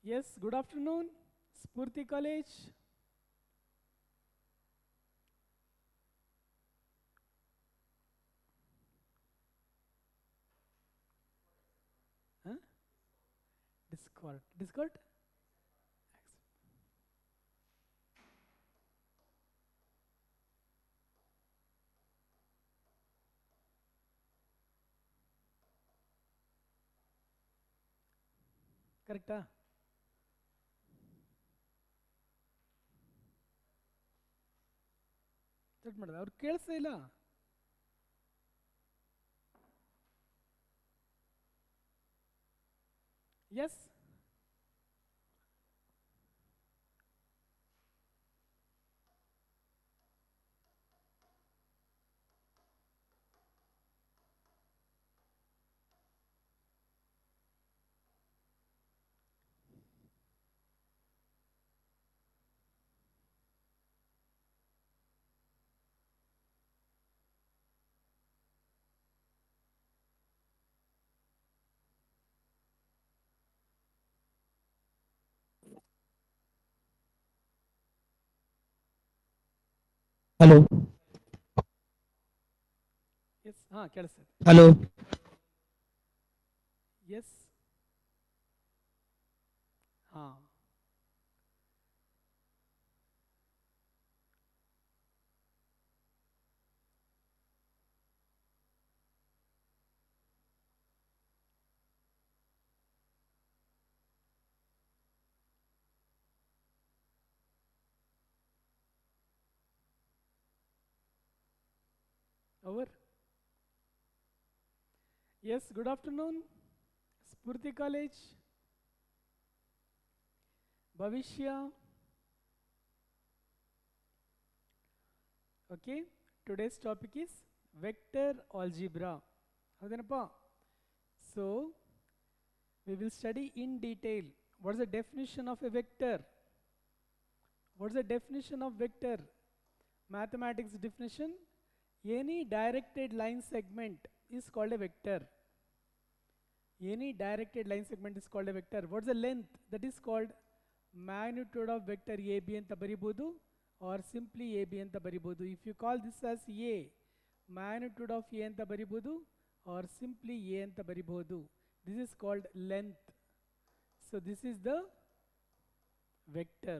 Yes, good afternoon, Spurti College. Huh? Discord. Discord? Correcta? Check ಮಾಡಿದೆ ಅವ್ರು ಕೇಳಿಸ್ತಾ ಇಲ್ಲ. Yes? Hello Yes? ಹಾಂ ಕೇಳಿಸ್ತದೆ. ಹಲೋ ಎಸ್ ಹಾಂ over. Yes, good afternoon, Spurti College. Bhavishya. Okay, today's topic is vector algebra. ಹೌದೇನಪ್ಪ? So, we will study in detail what is the definition of a vector. What's the definition of vector? Mathematics definition: any directed line segment is called a vector. Any directed line segment is called a vector. What's the length? That is called magnitude of vector AB anta baribodu or simply AB anta baribodu. If you call this as A, magnitude of A anta baribodu or simply A anta baribodu. This is called length. So this is the vector.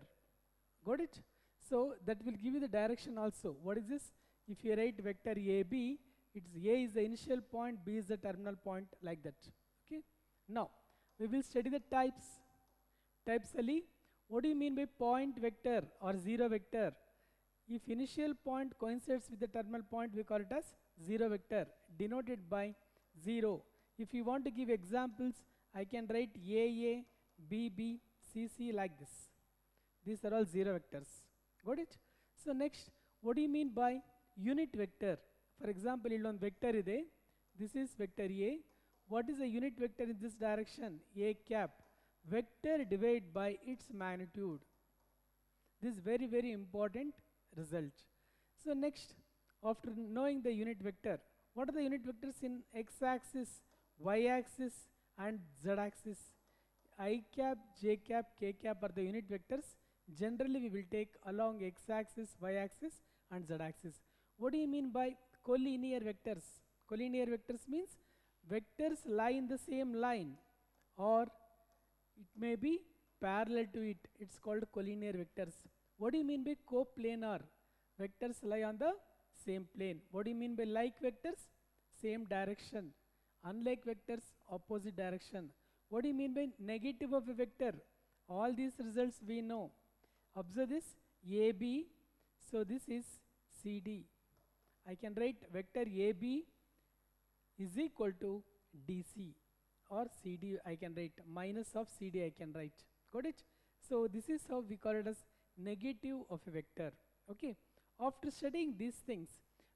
Got it? So that will give you the direction also. What is this? If you write vector AB, it's A is the initial point, B is the terminal point, like that. Okay. Now we will study the types. Types Ali. What do you mean by point vector or zero vector? If initial point coincides with the terminal point, we call it as zero vector, denoted by 0. If you want to give examples, I can write AA, BB, CC like this. These are all zero vectors. Got it? So next, what do you mean by unit vector? For example, illon vector ide. This is vector A. What is the unit vector in this direction? A cap. Vector divided by its magnitude. This is very, very important result. So next, after knowing the unit vector, what are the unit vectors in x-axis, y-axis and z-axis? I cap, j cap, k cap are the unit vectors. Generally we will take along x-axis, y-axis and z-axis. What do you mean by collinear vectors? Collinear vectors means vectors lie in the same line or it may be parallel to it. It's called collinear vectors. What do you mean by coplanar? Vectors lie on the same plane. What do you mean by like vectors? Same direction. Unlike vectors, opposite direction. What do you mean by negative of a vector? All these results we know. Observe this, AB, so this is CD. I can write vector AB is equal to DC or CD. I can write minus of CD I can write. Got it? So this is how we call it as negative of a vector. Okay. After studying these things,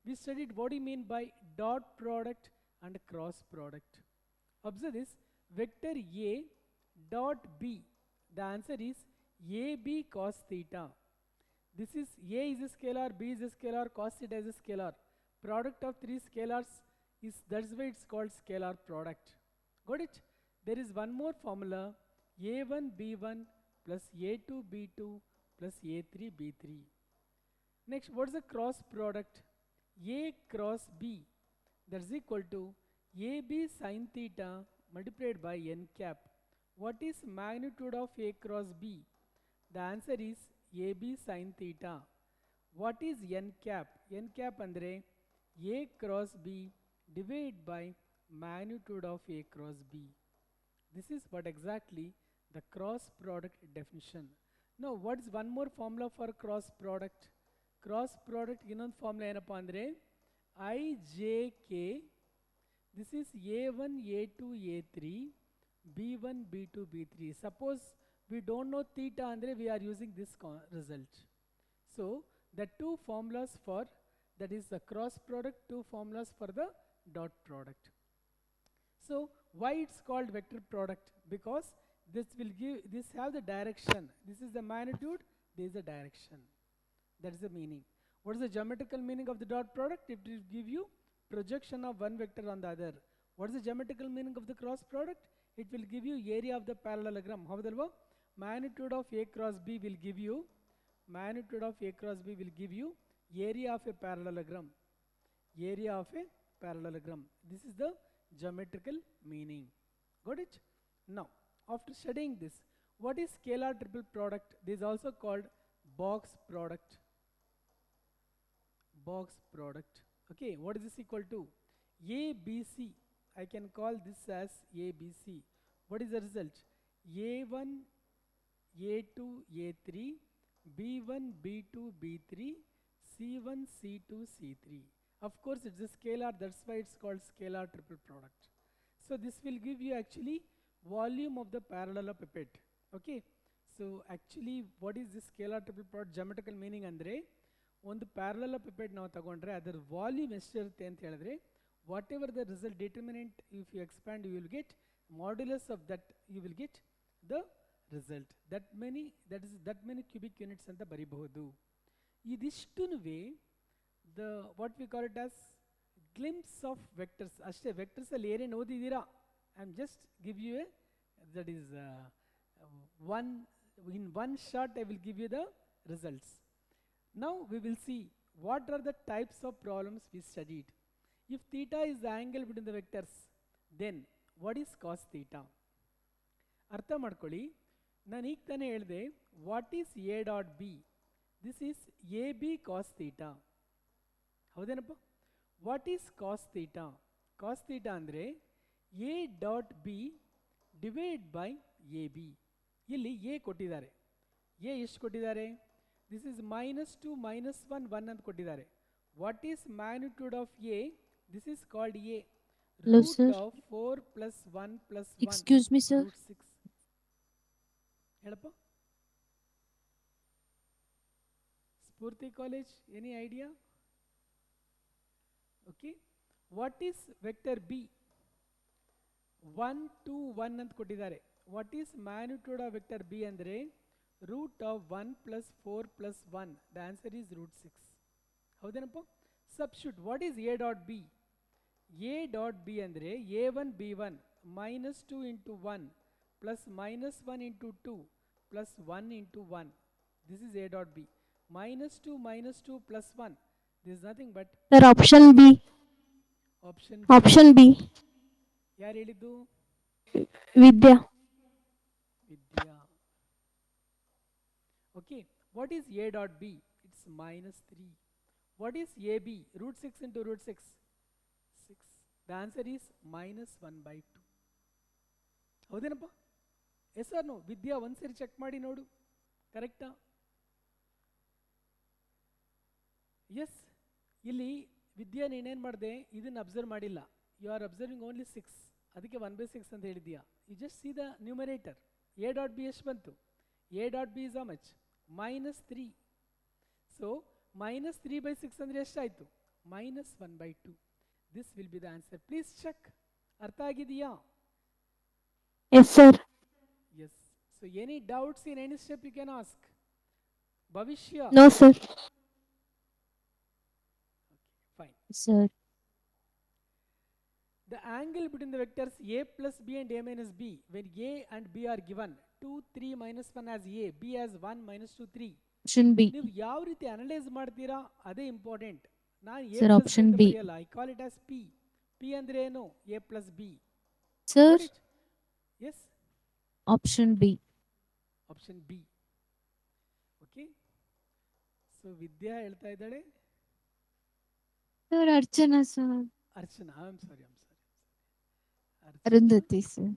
we studied what do you mean by dot product and cross product. Observe this, vector A dot B. The answer is AB cos theta. This is A is a scalar, B is a scalar, cos theta is a scalar. Product of three scalars is, that's why it's called scalar product. Got it? There is one more formula, a1 b1 plus a2 b2 plus a3 b3. Next, what is the cross product? A cross b, that's equal to ab sin theta multiplied by n cap. What is magnitude of a cross b? The answer is ab sin theta. What is n cap? N cap andre a cross b divided by magnitude of a cross b. This is what exactly the cross product definition. Now what is one more formula for cross product? Cross product ಇನ್ನೊಂದು formula ಏನಪ್ಪಾ ಅಂದ್ರೆ IJK. This is A1 A2 A3 B1 B2 B3. Suppose we don't know theta andre we are using this result. So the two formulas for that is the cross product, two formulas for the dot product. So why it's called vector product? Because this will give, this have the direction, this is the magnitude, this is the direction. That is the meaning. What is the geometrical meaning of the dot product? It will give you projection of one vector on the other. What is the geometrical meaning of the cross product? It will give you area of the parallelogram. Howdalva? Magnitude of a cross b will give you, magnitude of a cross b will give you area of a parallelogram. Area of a parallelogram. This is the geometrical meaning. Got it? Now, after studying this, what is scalar triple product? This is also called box product. Box product. Okay, what is this equal to? ABC. I can call this as ABC. What is the result? A1, A2, A3, B1, B2, B3, C1, C2, C3. Of course, it's a scalar, that's why it's called scalar triple product. So this will give you actually volume of the parallelepiped. Okay. So actually, what is this scalar triple product geometrical meaning andre? ಒಂದು parallel ನಾವು ತಗೊಂಡ್ರೆ ಅದರ volume ಎಷ್ಟಿರುತ್ತೆ ಅಂತ ಹೇಳಿದ್ರೆ whatever the result determinant, if you expand you will get modulus of that, you will get the result. That many cubic units ಅಂತ ಬರಿಬಹುದು. ಇದಿಷ್ಟುನುವೆ the what we call it as glimpse of vectors. ಅಷ್ಟೇ vectors ಅಲ್ಲಿ ಏನೇನು ಓದಿದ್ದೀರಾ, I am just give you a, that is in one shot I will give you the results. Now we will see what are the types of problems we studied. If theta is the angle between the vectors, then what is cos theta? ಅರ್ಥ ಮಾಡ್ಕೊಳ್ಳಿ, ನಾನು ಈಗ ತಾನೇ ಹೇಳಿದೆ what is A dot B, this is A B cos theta. ಹೌದೇನಪ್ಪ? What is cos theta? Cos theta ಅಂದರೆ A dot B divide by A B. ಇಲ್ಲಿ A ಕೊಟ್ಟಿದ್ದಾರೆ, ಎ ಎಷ್ಟು ಕೊಟ್ಟಿದ್ದಾರೆ? ದಿಸ್ ಈಸ್ -2 -1 1 ಅಂತ ಕೊಟ್ಟಿದ್ದಾರೆ. What is magnitude of A? This is called A. Root of 4 plus 1 plus 1. Excuse me, sir. Root 6. Hello? Spurti College, any idea? Okay. What is vector B? 1 2 1 ಅಂತ ಕೊಟ್ಟಿದ್ದಾರೆ. What is magnitude of vector B ಅಂದ್ರೆ root of 1 plus 4 plus 1. The answer is root 6. ಹೌದೇನಪ್ಪ? Substitute. What is A dot B? A dot B ಅಂದರೆ A1 B1 -2 into 1 plus -1 into 2 plus 1 into 1. This is A dot B. -2 plus 1. This is nothing but Sir, option B. Option B. ಯಾರು ಹೇಳಿದ್ದು? Vidya. Okay. What is A dot B? It's -3. What is AB? Root 6 into root 6. 6. The answer is -1/2. ಹೌದೇನಪ್ಪ? Yes or no? Vidya ಒಂದ್ಸರಿ check ಮಾಡಿ ನೋಡು, ಕರೆಕ್ಟಾ? S. ಇಲ್ಲಿ ವಿದ್ಯಾ ನೀನೇನು ಮಾಡಿದೆ, ಇದನ್ನು ಅಬ್ಸರ್ವ್ ಮಾಡಿಲ್ಲ. ಯು ಆರ್ ಅಬ್ಸರ್ವಿಂಗ್ ಓನ್ಲಿ 6, ಅದಕ್ಕೆ 1/6 ಅಂತ ಹೇಳಿದ್ಯಾ. You just see the numerator. A dot B ಎಷ್ಟು ಬಂತು? A dot B is how much? -3. So -3/6 ಅಂದರೆ ಎಷ್ಟಾಯಿತು? -1/2. This will be the answer. Please check. ಅರ್ಥ ಆಗಿದೆಯಾ? Yes, sir. Yes. So any doubts in any step you can ask. Bhavishya? No, sir. Okay, fine. Sir. The angle between the vectors a plus b and a minus b, when a and b are given 2 3 minus 1 as a, b as 1 minus 2 3, Option B. ನೀವು ಯಾವ ರೀತಿ analyse ಮಾಡ್ತೀರಾ ಅದೇ important. ನಾನು A Sir, plus B option ಅಂತ B. ಬರೆಯಲ್ಲ, I call it as P. P ಅಂದರೆ ಏನು? A plus B. Sir, got it? Yes, option B. Option B. Okay, so Vidya ಹೇಳ್ತಾ ಇದ್ದಾಳೆ. Sir, Archana, sir. Archana, I am sorry. Arundhati, sir.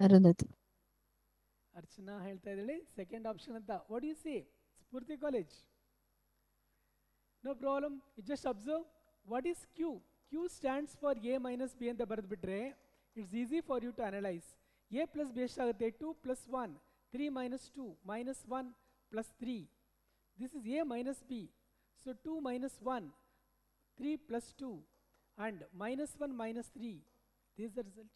Arundhati. Archana ಹೇಳ್ತಾ ಇದ್ದಾಳೆ second option ಅಂತ. What you say Spurti college? No problem, you just observe what is Q. Q stands for A minus B ಅಂತ ಬರೆದ್ಬಿಟ್ರೆ it's easy for you to analyse. A plus B ಎಷ್ಟಾಗುತ್ತೆ? 2 plus 1 3 minus 2 minus 1 plus 3. This is A minus B. So 2 minus 1 3 plus 2 and minus 1 minus 3. This is the result.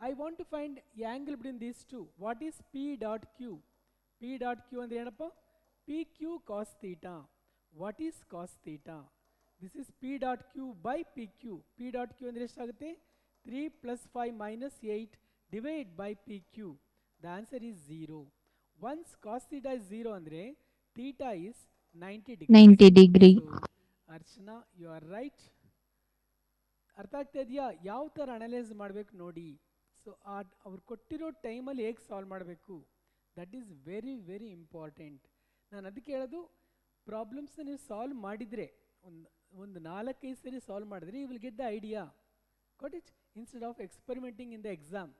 I want to find the angle between these two. What is P dot Q? P dot Q and the PQ cos theta. What is cos theta? This is P dot Q by PQ. P dot Q and the 3 plus 5 minus 8 divided by PQ. The answer is 0. Once cos theta is 0 andre theta is 90 degrees. 90 degree. So, Archana, you are right. ಅರ್ಥ ಆಗ್ತಾ ಇದೆಯಾ ಯಾವ ಥರ analyse ಮಾಡಬೇಕು ನೋಡಿ. So ಅವ್ರು ಕೊಟ್ಟಿರೋ ಟೈಮಲ್ಲಿ ಹೇಗೆ ಸಾಲ್ವ್ ಮಾಡಬೇಕು, that is very very important. ನಾನು ಅದಕ್ಕೆ ಹೇಳೋದು, ಪ್ರಾಬ್ಲಮ್ಸ್ನ ನೀವು ಸಾಲ್ವ್ ಮಾಡಿದರೆ ಒಂದು 4-5 ಸರಿ ಸಾಲ್ವ್ ಮಾಡಿದ್ರೆ you will get the idea. Got it? Instead of experimenting in the exam.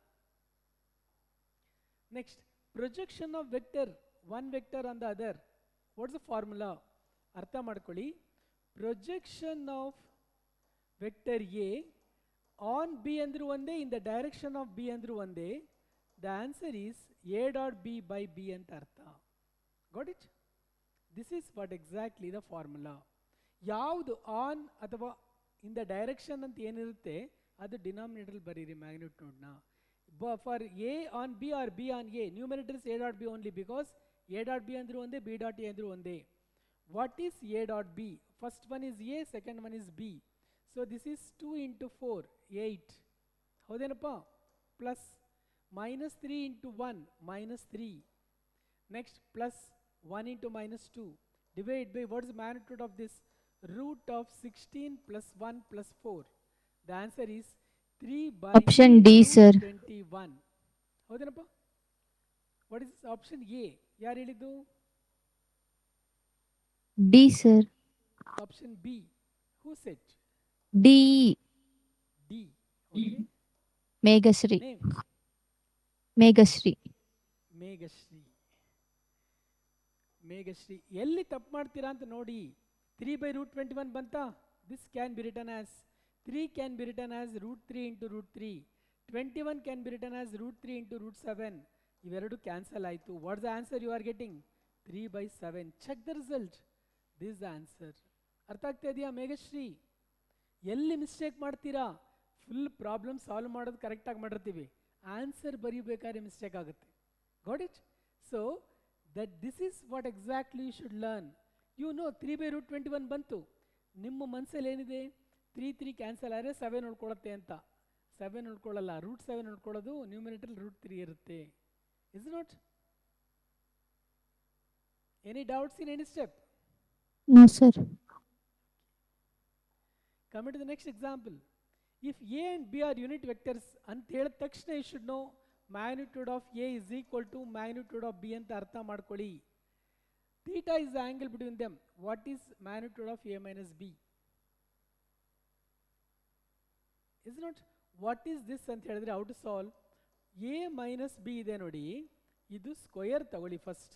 Next, projection of vector, one vector on the other. What's the formula? ಅರ್ಥ ಮಾಡ್ಕೊಳ್ಳಿ. Projection of vector A on B andru onde, in the direction of B andru onde, the answer is A dot B by B anta artha. Got it? This is what exactly the formula. ಯಾವುದು on ಅಥವಾ in the direction ಅಂತ ಏನಿರುತ್ತೆ ಅದು denominator ಬರೀರಿ ಮ್ಯಾಗ್ನಿಟ್ಯೂಡ್ನ. For A on B or B on A, numerators A dot B only because A dot B ಅಂದ್ರೂ ಒಂದೇ, B dot A ಅಂದ್ರೂ ಒಂದೇ. What is A dot B? First one is A, second one is B. So this is 2 into 4, 8. ಹೌದೇನಪ್ಪ? Plus minus 3 into 1, minus 3. Next, plus 1 into minus 2. Divide by, what is the magnitude of this? Root of 16 plus 1 plus 4. The answer is 3 by Option D, root sir. 21. ಹೌದೇನಪ್ಪ? What is option A? ಯಾರು ಹೇಳಿದ್ದು? D, sir. Option B. Who said? D. D. Okay. Meghashree. Name? Meghashree. Meghashree. Meghashree ಎಲ್ಲಿ ತಪ್ಪು ಮಾಡ್ತೀರಾ ಅಂತ ನೋಡಿ. 3 by root 21 ಬಂತಾ? This can be written as 3 can be written as root 3 into root 3. 21 can be written as root 3 into root 7. ಇವೆರಡು cancel ಆಯಿತು. What is the answer you are getting? 3 by 7. Check the result. This the answer. ಅರ್ಥ ಆಗ್ತಾ ಇದೆಯಾ ಮೇಘಶ್ರೀ? ಎಲ್ಲಿ mistake ಮಾಡ್ತೀರಾ? Full problem solve ಮಾಡೋದು ಕರೆಕ್ಟಾಗಿ ಮಾಡಿರ್ತೀವಿ, ಆನ್ಸರ್ ಬರೀಬೇಕಾದ್ರೆ ಮಿಸ್ಟೇಕ್ ಆಗುತ್ತೆ. Got it? So that this is what exactly you should learn. You know 3 by root 21 ಬಂತು. ನಿಮ್ಮ ಮನಸ್ಸಲ್ಲಿ ಏನಿದೆ? 3 3 ಕ್ಯಾನ್ಸಲ್ ಆದರೆ 7 ಉಳ್ಕೊಳ್ಳುತ್ತೆ ಅಂತ. 7 ಉಳ್ಕೊಳ್ಳಲ್ಲ, ರೂಟ್ 7 ಉಳ್ಕೊಳ್ಳೋದು, ನ್ಯೂಮಿನೇಟರ್ ರೂಟ್ 3 ಇರುತ್ತೆ. Is not? Any doubts in any step? No, sir. Come to the next example. If A and B are unit vectors ಅಂತ ಹೇಳಿದ ತಕ್ಷಣ you should know magnitude of A is equal to magnitude of B ಅಂತ ಅರ್ಥ ಮಾಡ್ಕೊಳ್ಳಿ. Theta is the angle between them. What is magnitude of A minus B? Is not? What is this ಅಂತ ಹೇಳಿದ್ರೆ how to solve? A minus B ಇದೆ ನೋಡಿ, ಇದು square ತಗೊಳ್ಳಿ first.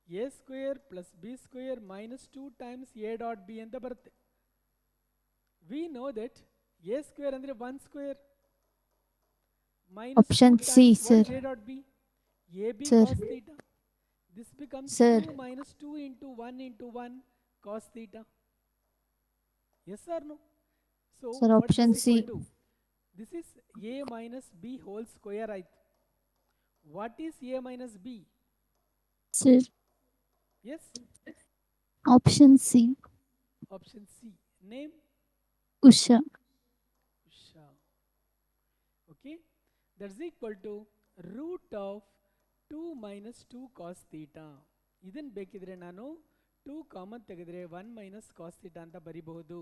A square plus B square minus 2 times A dot B ಅಂತ ಬರುತ್ತೆ. We know that A square ಅಂದರೆ 1 square minus Option 2 C, times sir. what is A dot B? AB Sir. cos theta. This becomes Sir. 2 minus 2 into 1 cos theta. Yes or no? So Sir, what is option this C. equal to? This is A minus B whole square ಆಯ್ತು. What is A minus B? Sir. Yes? Option C. Option C. Name? Usha. Usha. Okay, that's equal to root of 2 minus 2 cos theta. ಇದನ್ನು ಬೇಕಿದ್ರೆ ನಾನು 2 common ತೆಗೆದ್ರೆ 1 minus cos theta ಅಂತ ಬರಿಬಹುದು.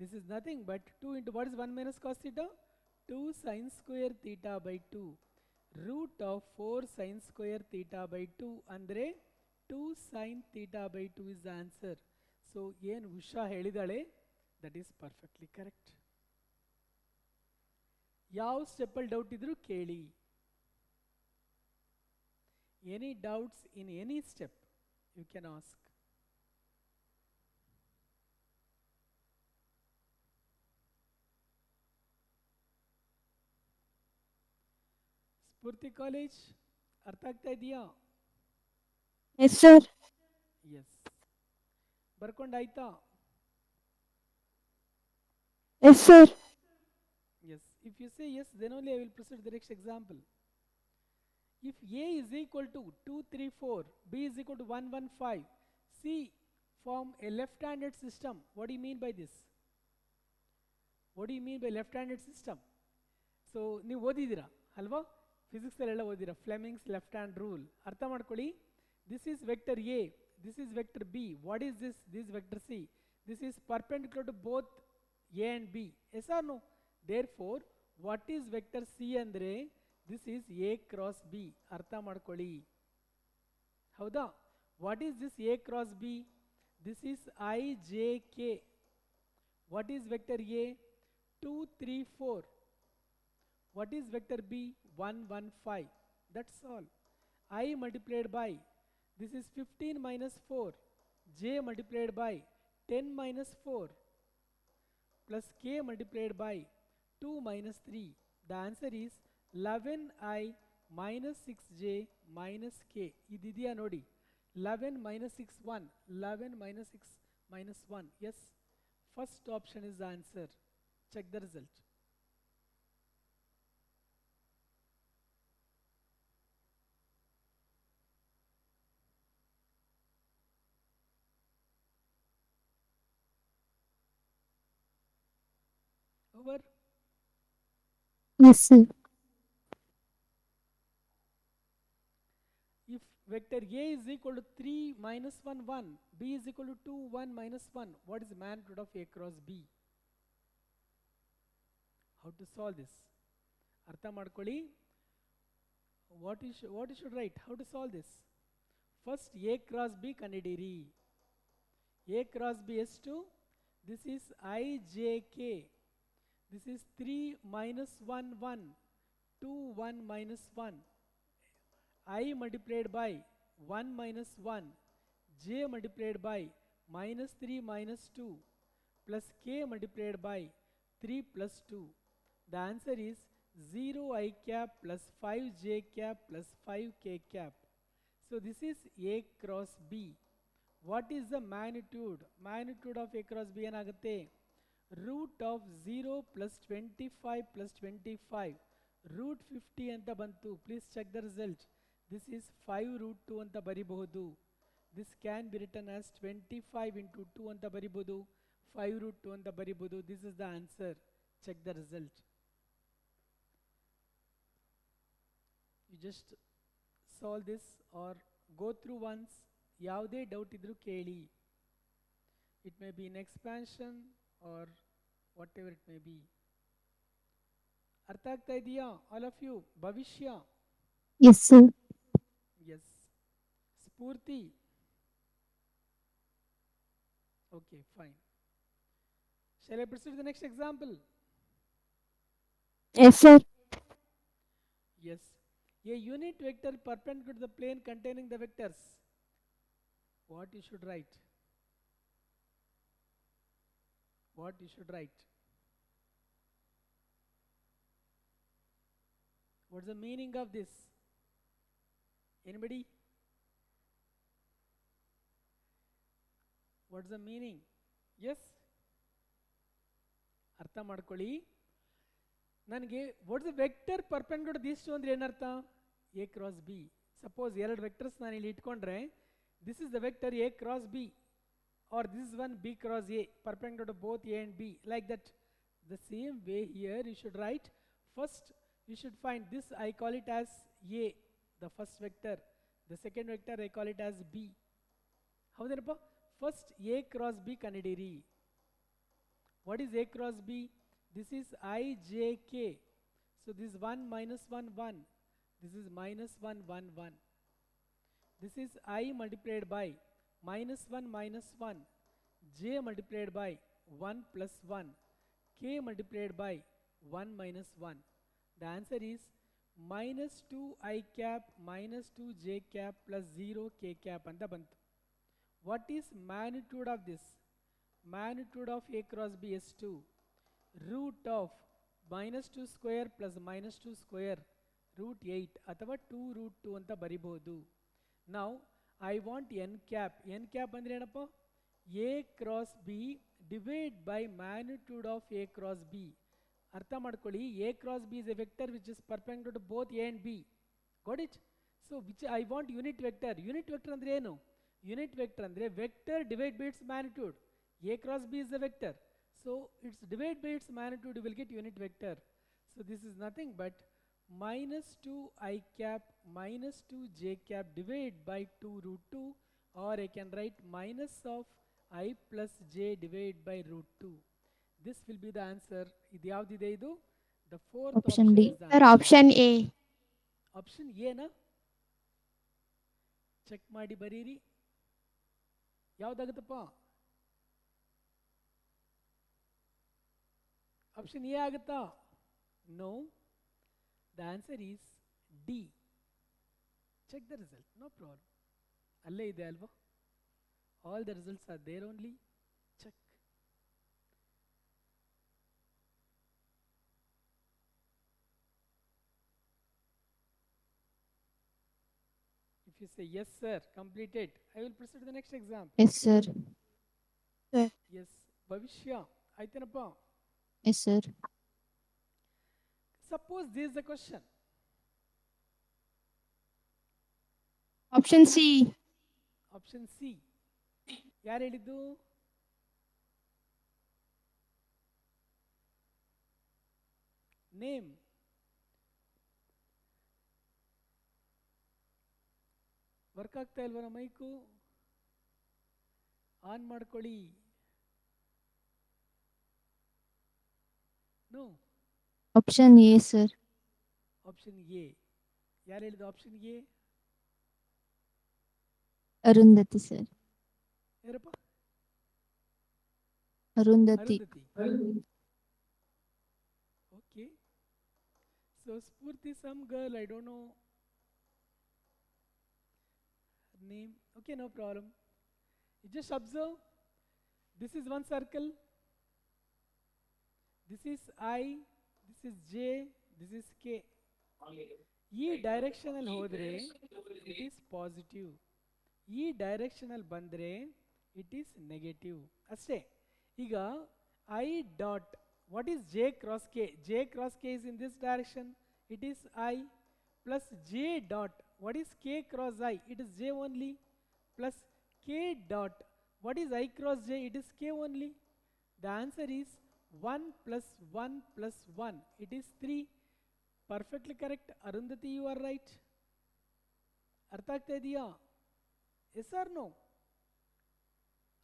This is nothing but 2 into what is 1 minus cos theta? 2 sin square theta by 2. Root of 4 sin square theta by 2 ಅಂದರೆ 2 sin theta by 2 is the answer. So ಏನು Usha ಹೇಳಿದಾಳೆ, that is perfectly correct. ಯಾವ ಸ್ಟೆಪ್ಪಲ್ಲಿ doubt ಇದ್ರೂ ಕೇಳಿ. Any doubts in any step you can ask. Spurti college ಅರ್ಥ ಆಗ್ತಾ ಇದೆಯಾ? Yes, sir. Yes. ಬರ್ಕೊಂಡಾಯ್ತಾ? Yes, sir. Yes. If you say yes, then only I will proceed to the next example. If A is equal to 2, 3, 4, B is equal to 1, 1, 5, C form a left-handed system. What do you mean by this? What do you mean by left-handed system? So, ನೀವು ಓದಿದ್ದೀರಾ ಅಲ್ವಾ? ಫಿಸಿಕ್ಸಲ್ಲೆಲ್ಲ ಓದಿದ್ದೀರಾ, Fleming's left hand rule. ಅರ್ಥ ಮಾಡ್ಕೊಳ್ಳಿ. This is vector A, this is vector B. What is this? This is vector C. This is perpendicular to both A and B. Yes or no? Therefore, what is vector C andre? This is A cross B. ಅರ್ಥ ಮಾಡ್ಕೊಳ್ಳಿ. ಹೌದಾ? What is this A cross B? This is I, J, K. What is vector A? 2, 3, 4. What is vector B? 1, 1, 5. That's all. I multiplied by, this is 15 minus 4. J multiplied by 10 minus 4 plus K multiplied by 2 minus 3. The answer is 11I minus 6J minus K. Ididiya nodi. 11 minus 6, 1. 11 minus 6 minus 1. Yes. First option is the answer. Check the result. Over. Yes, sir. If vector A is equal to 3 minus 1, 1, B is equal to 2, 1 minus 1, what is the magnitude of A cross B? How to solve this? ಅರ್ಥ ಮಾಡ್ಕೊಳ್ಳಿ. What you should write? How to solve this? First A cross B ಕಂಡಿಡಿರಿ. A cross B ಎಷ್ಟು? This is I, J, K. This is 3 minus 1, 1. 2, 1 minus 1. I multiplied by 1 minus 1. J multiplied by minus 3 minus 2 plus K multiplied by 3 plus 2. The answer is 0 I cap plus 5 J cap plus 5 K cap. So this is A cross B. What is the magnitude? Magnitude of A cross B ಏನಾಗುತ್ತೆ? Root of 0 plus 25 plus 25. Root 50 ಅಂತ ಬಂತು. Please check the result. This is 5 root 2 ಅಂತ ಬರಿಬಹುದು. This can be written as 25 into 2 ಅಂತ ಬರಿಬಹುದು. 5 root 2 ಅಂತ ಬರಿಬಹುದು. This is the answer. Check the result. You just solve this or go through once. ಯಾವುದೇ doubt ಇದ್ರೂ ಕೇಳಿ. It may be in expansion or whatever it may be. ಅರ್ಥ ಆಗ್ತಾ ಇದೆಯಾ all of you? ಭವಿಷ್ಯ. Yes, sir. Yes. Spurti. Okay, fine. Shall I proceed to the next example? Yes, sir. Yes. A unit vector perpendicular to the plane containing the vectors. What you should write? What you should write? What's the meaning of this? Anybody? What's the meaning? Yes? ಅರ್ಥ ಮಾಡ್ಕೊಳ್ಳಿ. ನನಗೆ what's the vector perpendicular this to ಅಂದ್ರೆ ಏನರ್ಥ? A cross B. Suppose ಎರಡು vectors ನಾನು ಇಲ್ಲಿ ಇಟ್ಕೊಂಡ್ರೆ this is the vector A cross B or this is one B cross A perpendicular to both A and B, like that. The same way here you should write first you should find this. I call it as A, the first vector. The second vector I call it as B. ಹೌದೇನಪ್ಪ? First A cross B ಕಂಡಿಡೀರಿ. What is A cross B? This is I J K. So this is 1 minus 1 1. This is minus 1 1 1. This is I multiplied by minus 1 minus 1. J multiplied by 1 plus 1. K multiplied by 1 minus 1. The answer is minus 2 I cap minus 2 J cap plus 0 K cap anta bantu. What is magnitude of this? Magnitude of A cross B is 2. Root of minus 2 square plus minus 2 square root 8 ಅಥವಾ 2 root 2 ಅಂತ ಬರಿಬಹುದು. Now I want n cap. n cap ಅಂದ್ರೆ ಏನಪ್ಪ? A cross B divide by magnitude of A cross B. ಅರ್ಥ ಮಾಡ್ಕೊಳ್ಳಿ, A cross B is a vector which is perpendicular to both A and B. Got it? So which I want unit vector. Unit vector ಅಂದ್ರೆ ಏನು? Unit vector ಅಂದ್ರೆ vector divide by its magnitude. A cross B is the vector. So its divide by its magnitude you will get unit vector. So this is nothing but minus 2 I cap minus 2 J cap divide by 2 root 2, or I can write minus of I plus J divide by root 2. This will be the answer. ಇದು ಯಾವುದಿದೆ ಇದು? The fourth Option option D. is the Sir, answer. option A. Option A na? Check ಮಾಡಿ ಬರೀರಿ. ಯಾವುದಾಗುತ್ತಪ್ಪ? Option A ಆಗುತ್ತಾ? No. The answer is D. Check the result, no problem. ಅಲ್ಲೇ ಇದೆ ಅಲ್ವಾ? All the results are there only. Check. If you say yes sir, completed, I will proceed to the next example. Yes, sir. Sir. Yes, Bhavishya ಆಯ್ತೇನಪ್ಪ? Yes, sir. Suppose this is the question. Option C. Option C. ಯಾರು ಹೇಳಿದ್ದು? Name. Work ಆಗ್ತಾ ಇಲ್ವನ mic? On ಮಾಡ್ಕೊಳ್ಳಿ. No. Option A, sir. Option A. ಯಾರು ಹೇಳಿದ್ದು option A? Arundhati, sir. ಯಾರಪ್ಪ? Arundhati. Arundhati. Okay. So Spurti, some girl, I don't know her name. Okay, no problem. You just observe. This is one circle. This is I. This is J. This is K. ಈ ಡೈರೆಕ್ಷನಲ್ಲಿ ಹೋದರೆ it is positive. ಈ ಡೈರೆಕ್ಷನಲ್ಲಿ ಬಂದರೆ it is negative. ಅಷ್ಟೇ. ಈಗ I dot, what is J cross K? J cross K is in this direction, it is I, plus J dot, what is K cross I? It is J only, plus K dot, what is I cross J? It is K only. The answer is 1 plus 1 plus 1, it is 3. Perfectly correct. Arundhati, you are right. ಅರ್ಥ ಆಗ್ತಾ ಇದೆಯಾ? Yes or no?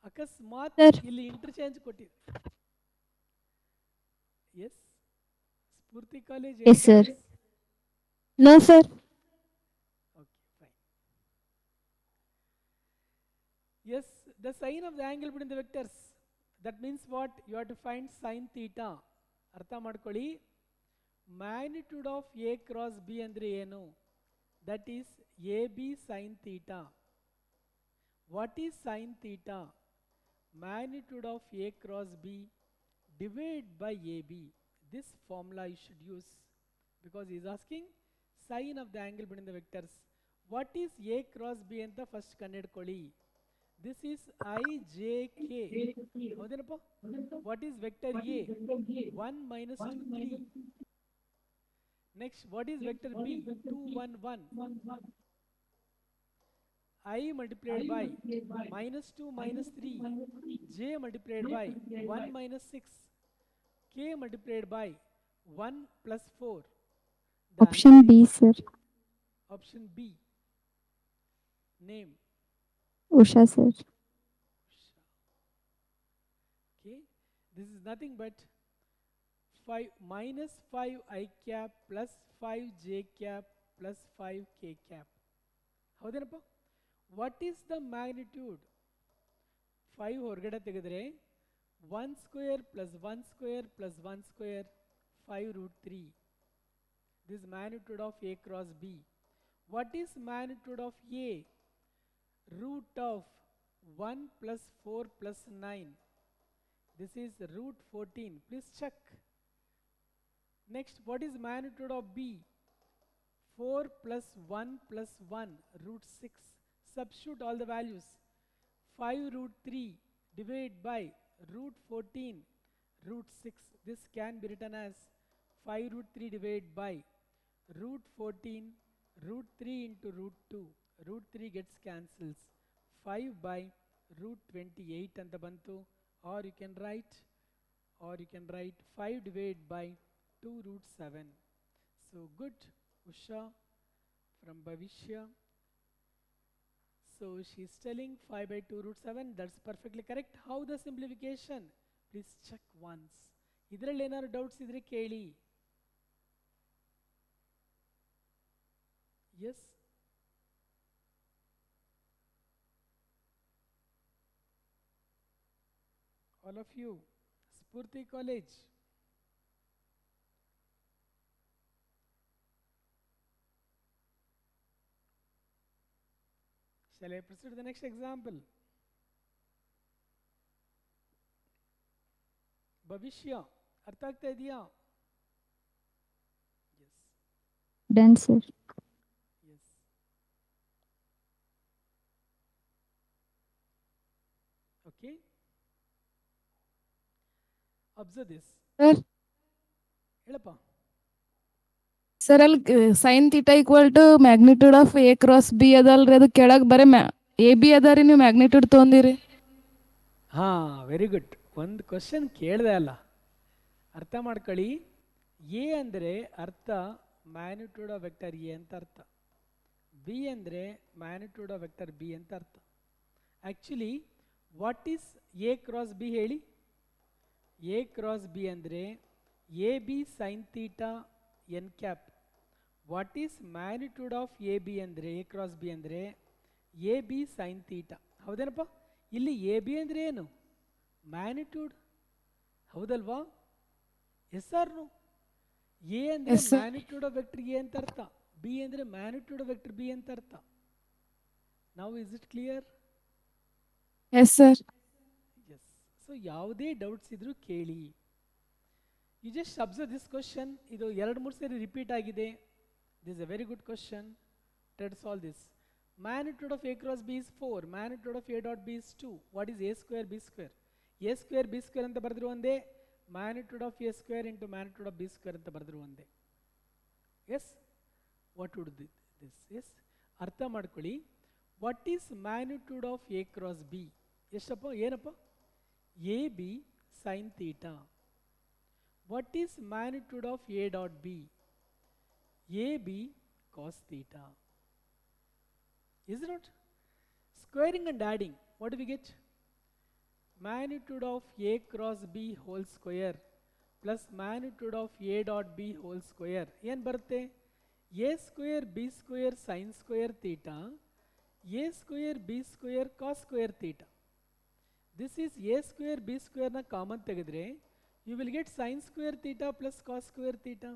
ಅಕಸ್ಮಾತ್ ಇಲ್ಲಿ interchange ಕೊಟ್ಟಿದೆ. Yes. Spurti College. Yes, sir. No, sir. Okay, fine. Yes, the sign of the angle between the vectors. That means what? You have to find sin theta. ಅರ್ಥ ಮಾಡ್ಕೊಳ್ಳಿ. Magnitude of A cross B ಅಂದ್ರೆ ಏನು? That is AB sin theta. What is sin theta? Magnitude of A cross B divide by AB. This formula you should use because he is asking sign of the angle between the vectors. What is A cross B ಅಂತ first ಕಂಡುಹಿಡ್ಕೊಳ್ಳಿ. This is IJK. ಹೌದೇನಪ್ಪ? What is vector A? 1 minus 2 3. Next, what is vector B? 2 1 1. I multiplied by minus 2 minus 3. J multiplied by 1 minus 6. K multiplied by 1 plus 4. The Option answer B, is sir. option B. Name. Usha, sir. Okay. This is nothing but 5 minus 5 I cap plus 5 j cap plus 5 k cap. ಹೌದೇನಪ್ಪ? What is the magnitude? 5 ಹೊರಗಡೆ ತೆಗೆದ್ರೆ 1 square plus 1 square plus 1 square 5 root 3. This magnitude of A cross B. What is magnitude of A? Root of 1 plus 4 plus 9. This is root 14. Please check. Next, what is magnitude of B? 4 plus 1 plus 1, root 6. Substitute all the values. 5 root 3 divided by root 14, root 6. This can be written as 5 root 3 divided by root 14, root 3 into root 2. Root 3 gets cancels. 5 by root 28 anta bantu. Or you can write 5 divided by 2 root 7. So good, Usha from Bhavishya. So she is telling 5 by 2 root 7. That's perfectly correct. How the simplification? Please check once. ಇದರಲ್ಲಿ ಏನಾದ್ರು doubts ಇದ್ರೆ ಕೇಳಿ. Yes. All of you. Spurti College. Shall I proceed to the next example? Bhavishya, ಅರ್ಥ ಆಗ್ತಾ ಇದೆಯಾ? Yes. Done, sir. Yes. Okay. Observe this. Sir ಹೇಳಪ್ಪ. Sir ಅಲ್ಲಿ sine theta equal to magnitude of A cross B ಅದಲ್ರಿ, ಅದು ಕೆಳಗೆ ಬರೀ A B ಅದ ರೀ, ನೀವು ಮ್ಯಾಗ್ನಿಟ್ಯೂಡ್ ತೊಗೊಂಡಿರಿ. ಹಾಂ, ವೆರಿ ಗುಡ್. ಒಂದು ಕ್ವಶನ್ ಕೇಳಿದೆ ಅಲ್ಲ, ಅರ್ಥ ಮಾಡ್ಕೊಳ್ಳಿ. ಎ ಅಂದರೆ ಅರ್ಥ ಮ್ಯಾಗ್ನಿಟ್ಯೂಡ್ ಆಫ್ ವೆಕ್ಟರ್ ಎ ಅಂತ ಅರ್ಥ. ಬಿ ಅಂದರೆ ಮ್ಯಾಗ್ನಿಟ್ಯೂಡ್ ಆಫ್ ವೆಕ್ಟರ್ ಬಿ ಅಂತ ಅರ್ಥ. Actually what is A cross B ಹೇಳಿ? ಎ ಕ್ರಾಸ್ ಬಿ ಅಂದರೆ A B sine theta N cap. What is magnitude of A B ಅಂದರೆ, ಎ ಕ್ರಾಸ್ ಬಿ ಅಂದರೆ A B sine theta. ಹೌದೇನಪ್ಪ? ಇಲ್ಲಿ A B ಅಂದರೆ ಏನು? ಮ್ಯಾಗ್ನಿಟ್ಯೂಡ್. ಹೌದಲ್ವಾ? Yes or no? A ಅಂದರೆ Yes, sir. Magnitude of vector A ಅಂತ ಅರ್ಥ, ಬಿ ಅಂದರೆ ಮ್ಯಾಗ್ನಿಟ್ಯೂಡ್ ಆಫ್ ವೆಕ್ಟರ್ ಬಿ ಅಂತ ಅರ್ಥ. ನಾವು is it clear? Yes sir. Yes. So ಯಾವುದೇ ಡೌಟ್ಸ್ ಇದ್ರೂ ಕೇಳಿ. You just observe this question. ಇದು 2-3 ಸರಿ ರಿಪೀಟ್ ಆಗಿದೆ. This a very good question. Let us solve this. Magnitude of A cross B is 4. Magnitude of A dot B is 2. What is A square B square? A square B square ಅಂತ ಬರೆದ್ರು ಒಂದೇ, magnitude of A square into magnitude of B square ಅಂತ ಬರೆದ್ರು ಒಂದೇ. Yes, what would this? Yes, ಅರ್ಥ ಮಾಡ್ಕೊಳ್ಳಿ. What is magnitude of A cross B? ಎಷ್ಟಪ್ಪ? ಏನಪ್ಪ? A B sine theta. What is magnitude of A dot B? A B cos theta. Is it not? Squaring and adding, what do we get? Magnitude of A cross B whole square plus magnitude of A dot B whole square. ಏನು ಬರುತ್ತೆ? A square B square sin square theta, A square B square cos square theta. This is A square B square na common ತೆಗೆದ್ರೆ you will get sin square theta plus cos square theta.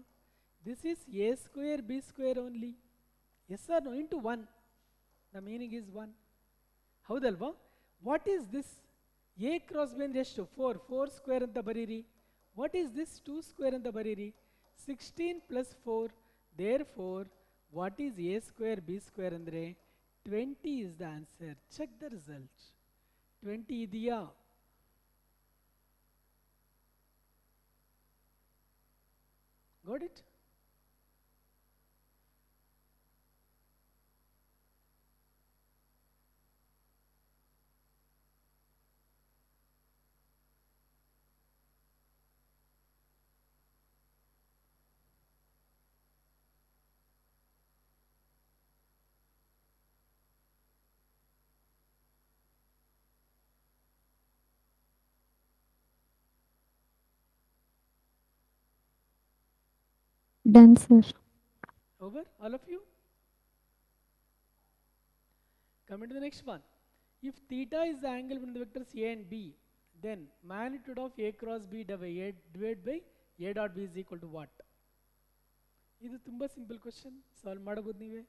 This is A square B square only. Yes or no? Into 1. The meaning is 1. ಹೌದಲ್ವಾ? What is this? A cross B ಅಂದರೆ ಎಷ್ಟು? 4 square ಅಂತ ಬರೀರಿ. What is this? 2 square ಅಂತ ಬರೀರಿ. 16 plus 4. Therefore what is A square B square ಅಂದರೆ 20 is the answer. Check the result. 20 ಇದೆಯಾ? Got it? Done, sir. Over, all of you? Coming to the next one. If theta is the angle between the vectors A and B, then magnitude of A cross B divided by A dot B is equal to what? ಇದು ತುಂಬ simple question, solve ಮಾಡಬಹುದು ನೀವೇ.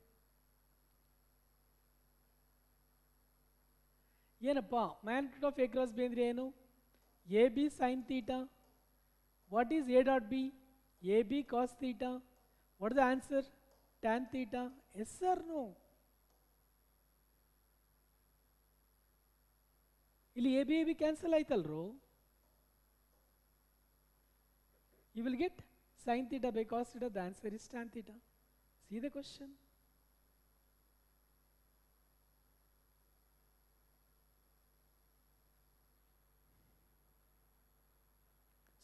ಏನಪ್ಪ magnitude of A cross B ಅಂದರೆ ಏನು? A B sine theta. What is A dot B? A B cos theta. What is the answer? Tan theta. Yes sir no? ಇಲ್ಲಿ A B cancel ಆಯ್ತಲ್ರು. You will get sin theta by cos theta. The answer is tan theta. See the question.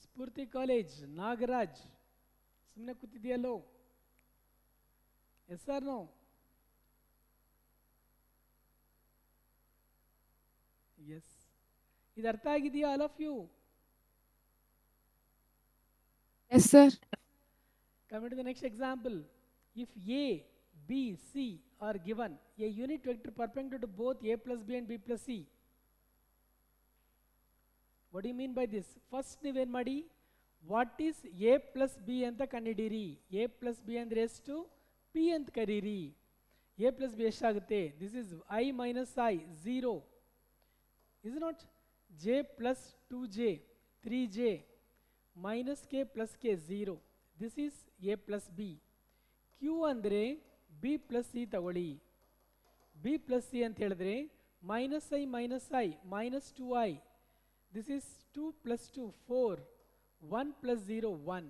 Spurti College, Nagaraj. ಸುಮ್ಮನೆ ಕೂತಿದೆಯಲ್ಲೋ? Yes or no? Yes. ಇದು ಅರ್ಥ ಆಗಿದೆಯಾ all of you? Yes, sir. Coming to the next example. If A, B, C are given a unit vector perpendicular to both A plus B and B plus C. What do you mean by this? First ನೀವೇನು ಮಾಡಿ, what is A plus B ಅಂತ ಕಂಡಿಡೀರಿ. A plus B ಅಂದರೆ ಎಷ್ಟು? P ಅಂತ ಕರೀರಿ. A plus B ಎಷ್ಟಾಗುತ್ತೆ? This is I minus I, 0. Is it not? J plus 2J, 3J. minus k plus k 0. This is A plus B. Q ಅಂದರೆ B plus C ತಗೊಳ್ಳಿ. B plus C ಅಂತ ಹೇಳಿದ್ರೆ minus I minus 2I. This is 2 plus 2 4. 1 plus 0 1.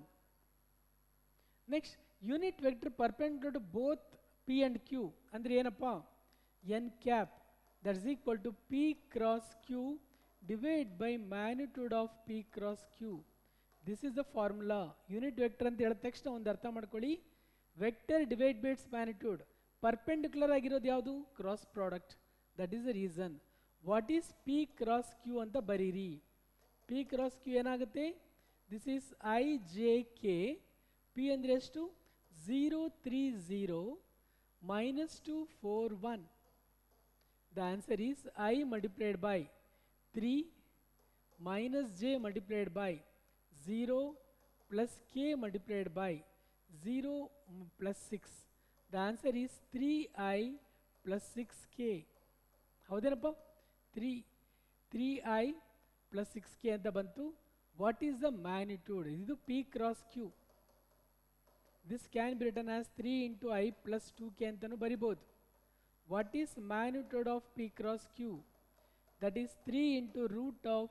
Next, unit vector perpendicular to both P and Q ಅಂದರೆ ಏನಪ್ಪ? n cap, that is equal to P cross Q divided by magnitude of P cross Q. This is the formula. Unit vector ಅಂತ ಹೇಳಿದ ತಕ್ಷಣ ಒಂದು ಅರ್ಥ ಮಾಡ್ಕೊಳ್ಳಿ, vector divide by its magnitude. Perpendicular ಆಗಿರೋದು ಯಾವುದು? Cross product. That is the reason. What is P cross Q ಅಂತ ಬರೀರಿ. ಪಿ ಕ್ರಾಸ್ ಕ್ಯೂ ಏನಾಗುತ್ತೆ? This is I J K. P ಅಂದರೆ ಎಷ್ಟು? 0 3 0 minus 2 4 1. The answer is I multiplied by 3 minus j multiplied by 0 plus k multiplied by 0 plus 6. The answer is 3i plus 6k. ಹೌದೇನಪ್ಪ? 3i plus 6k ಅಂತ ಬಂತು. What is the magnitude? ಇದು P cross Q. This can be written as 3 into I plus 2k ಅಂತನೂ ಬರಿಬೋದು. What is magnitude of P cross Q? That is 3 into root of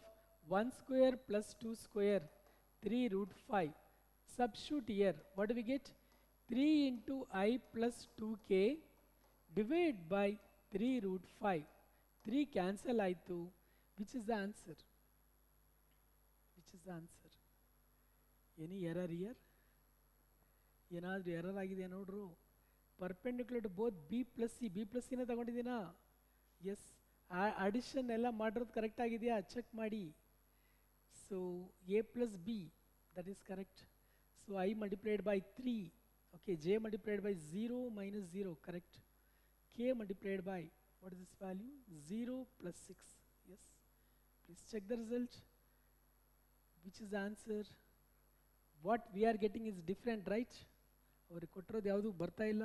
1 square plus 2 square. 3 root 5. Substitute here. What do we get? 3 into I plus 2k divided by 3 root 5. 3 cancel ಆಯಿತು. Which is the answer? Which is the answer? Any error here? ಏನಾದರೂ error ಆಗಿದೆಯಾ ನೋಡ್ರು. Perpendicular to both B plus C. B plus ಸಿನ ತಗೊಂಡಿದ್ದೀನಾ? S. Addition ಎಲ್ಲ ಮಾಡಿರೋದು correct ಆಗಿದೆಯಾ? Check ಮಾಡಿ. So A plus B, that is correct. So I multiplied by 3. Okay, J multiplied by 0 minus 0, correct. K multiplied by, what is this value? 0 plus 6. Yes. Please check the result. Which is the answer? What we are getting is different, right? ಅವ್ರಿಗೆ ಕೊಟ್ಟಿರೋದು ಯಾವುದು ಬರ್ತಾ ಇಲ್ಲ.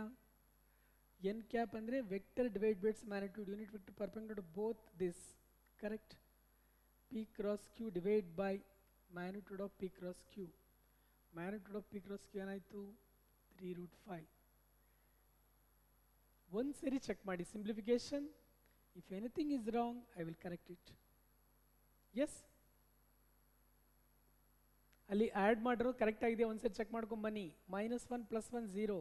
n cap ಅಂದರೆ vector divide by its magnitude. Unit vector perpendicular to both this. Correct. P cross Q divided by magnitude of P cross Q. Magnitude of P cross Q ಏನಾಯಿತು? 3 root 5. ಒಂದು ಸರಿ check ಮಾಡಿ simplification. If anything is wrong I will correct it. Yes, ಅಲ್ಲಿ add ಮಾಡಿರೋದು correct ಆಗಿದೆ. ಒಂದ್ಸರಿ check ಮಾಡ್ಕೊಂಬನ್ನಿ. -1 + 1 0.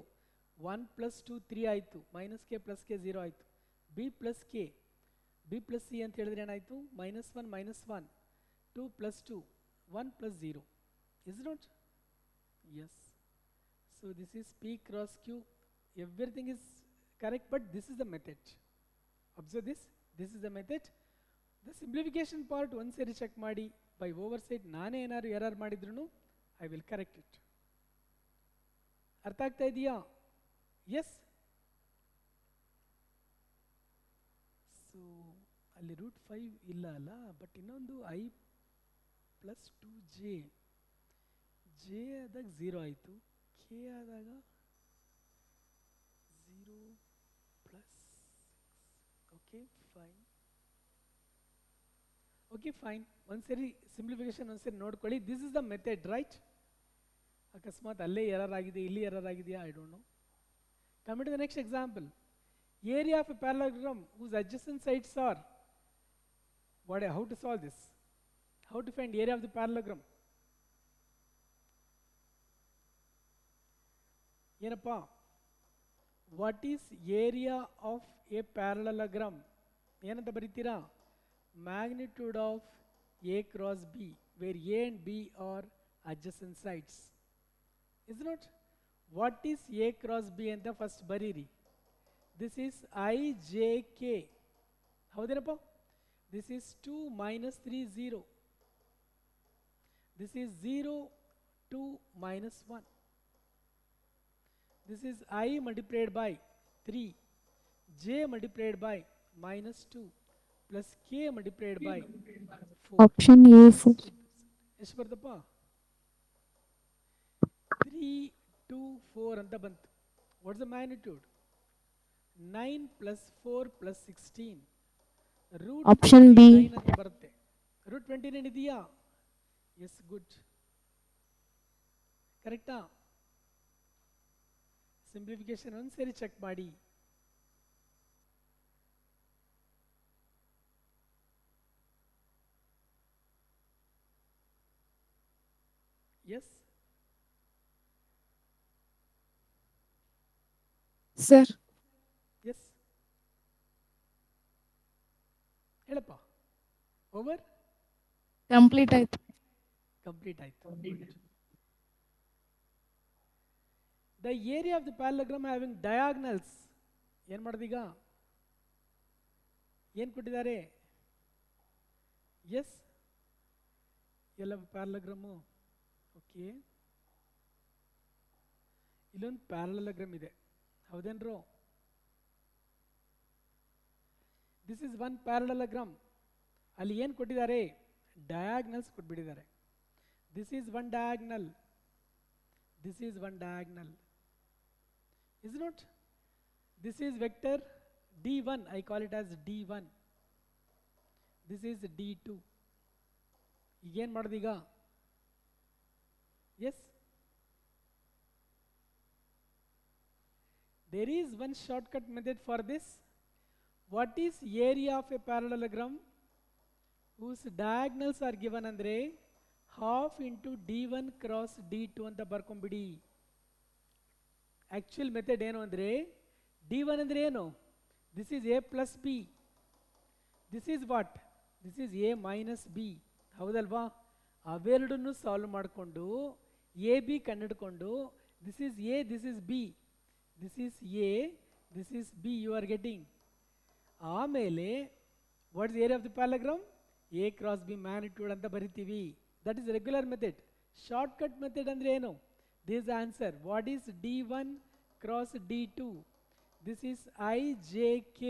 1 + 2 3 ಆಯಿತು. -k + k 0 ಆಯಿತು. B + k. B plus C ಅಂತ ಹೇಳಿದ್ರೆ ಏನಾಯಿತು? -1 -1 2 + 2 1 + 0. Is it not? Yes. So this is P cross Q. Everything is correct, but this is the method. Observe this. This is the method. The simplification part ಒಂದ್ಸರಿ check ಮಾಡಿ. By over site ನಾನೇ ಏನಾದ್ರು error ಮಾಡಿದ್ರು I will correct it. ಅರ್ಥ ಆಗ್ತಾ ಇದೆಯಾ? S. So ಅಲ್ಲಿ √5 ಇಲ್ಲ ಅಲ್ಲ, ಬಟ್ ಇನ್ನೊಂದು i ಪ್ಲಸ್ 2j, ಜೆ ಆದಾಗ 0 ಆಯಿತು, ಕೆ ಆದಾಗ 0 plus, okay fine. Okay fine, ಒಂದ್ಸರಿ ಸಿಂಪ್ಲಿಫಿಕೇಶನ್ ಒಂದ್ಸರಿ ನೋಡ್ಕೊಳ್ಳಿ. This is the method, right? ಅಕಸ್ಮಾತ್ ಅಲ್ಲೇ ಎರರ್ ಆಗಿದೆ, ಇಲ್ಲಿ ಎರರ್ ಆಗಿದೆಯಾ, I don't know. Coming to the next example. Area of a parallelogram whose adjacent sides are, how to solve this? How to find area of the parallelogram? ಏನಪ್ಪಾ, what is area of a parallelogram? ಏನಂತ ಬರೀತೀರಾ? Magnitude of A cross B, where A and B are adjacent sides. Is it not? What is A cross B ಅಂತ first ಬರೀರಿ. This is ijk. ಹೌದೇನಪ್ಪ? This is 2 minus 3 0. This is 0 2 minus 1. This is I multiplied by 3, j multiplied by minus 2 plus k multiplied by 4. Option A, sir. ಎಷ್ಟು ಬರ್ತಪ್ಪ? 3 2 4 ಅಂತ ಬಂತು. What's the magnitude? 9 plus 4 plus 16. Option B. √29 ಅಂತ ಬರುತ್ತೆ. √29 ಇದೆಯಾ? Yes, good. ಕರೆಕ್ಟಾ? Simplification ಒಂದ್ಸರಿ check ಮಾಡಿ. Yes sir, yes ಹೇಳಪ್ಪ. ಓವರ್? ಕಂಪ್ಲೀಟ್ ಆಯ್ತು. ಕಂಪ್ಲೀಟ್ ಆಯ್ತು. The area of the parallelogram having diagonals. ಏನು ಮಾಡೋದೀಗ? ಏನು ಕೊಟ್ಟಿದ್ದಾರೆ? ಎಸ್, ಎಲ್ಲ ಪ್ಯಾರಲೋಗ್ರಾಮು. ಓಕೆ, ಇಲ್ಲೊಂದು ಪ್ಯಾರಲೋಗ್ರಾಮ್ ಇದೆ, ಹೌದೇನ್ರು? This is one parallelogram. ಅಲ್ಲಿ ಏನು ಕೊಟ್ಟಿದ್ದಾರೆ? ಡಯಾಗ್ನಲ್ಸ್ ಕೊಟ್ಬಿಟ್ಟಿದ್ದಾರೆ. This is one diagonal, this is one diagonal, is it not? This is vector d1, I call it as d1. This is d2. ಈಗೇನು ಮಾಡೋದೀಗ? yes, there is one shortcut method for this. What is area of a parallelogram whose diagonals are given andre half into d1 cross d2 ಅಂತ ಬರ್ಕೊಂಬಿಡಿ. Actual method ಏನು ಅಂದರೆ, d1 ಅಂದರೆ ಏನು? This is a plus B. This is what? This is a minus B. ಹೌದಲ್ವಾ? ಅವೆರಡನ್ನು solve ಮಾಡಿಕೊಂಡು A B ಕಂಡುಹಿಡ್ಕೊಂಡು, this is A, this is B, this is A, this is B, you are getting. ಆಮೇಲೆ what is area of the parallelogram? A cross B magnitude ಅಂತ ಬರಿತೀವಿ. That is regular method. Shortcut method andre eno? This answer. What is d1 cross d2? This is ijk.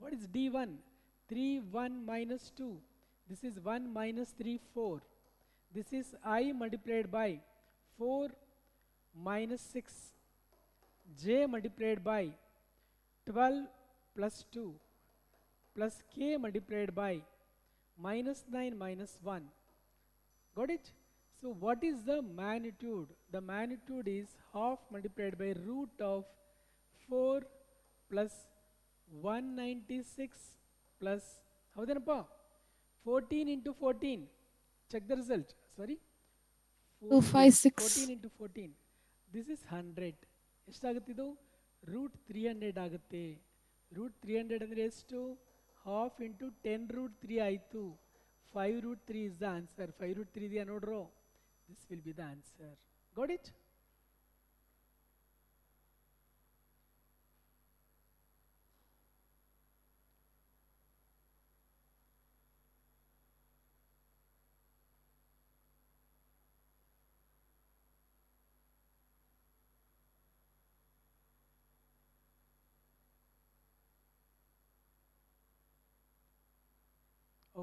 What is d1? 3 1 minus 2. This is 1 minus 3 4. This is I multiplied by 4 minus 6. J multiplied by 12 plus 2 plus k multiplied by minus 9 minus 1. Got it? So what is the magnitude? The magnitude is half multiplied by root of 4 plus 196 plus, ಹೌದೇನಪ್ಪ? 14 into 14. Check the result. Sorry, 256. 14 into 14. This is 100. ಎಷ್ಟಾಗುತ್ತಿದು? √300 ಆಗುತ್ತೆ. √300 ಅಂದರೆ ಎಷ್ಟು? Half into 10√3 ಆಯಿತು. 5√3 is the answer. 5√3 ಇದೆಯಾ ನೋಡ್ರೋ? This will be the answer. Got it?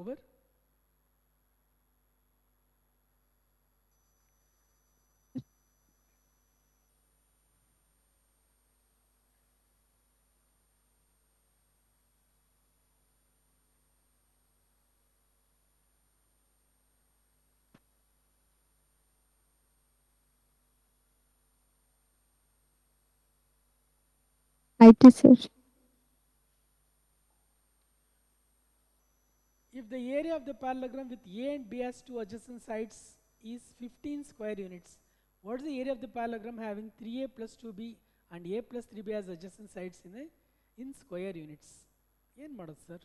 over. IT, sir. If the area of the parallelogram with A and B has two adjacent sides is 15 square units, what is the area of the parallelogram having 3A plus 2B and A plus 3B as adjacent sides in square units? ಏನು ಮಾಡೋದು sir?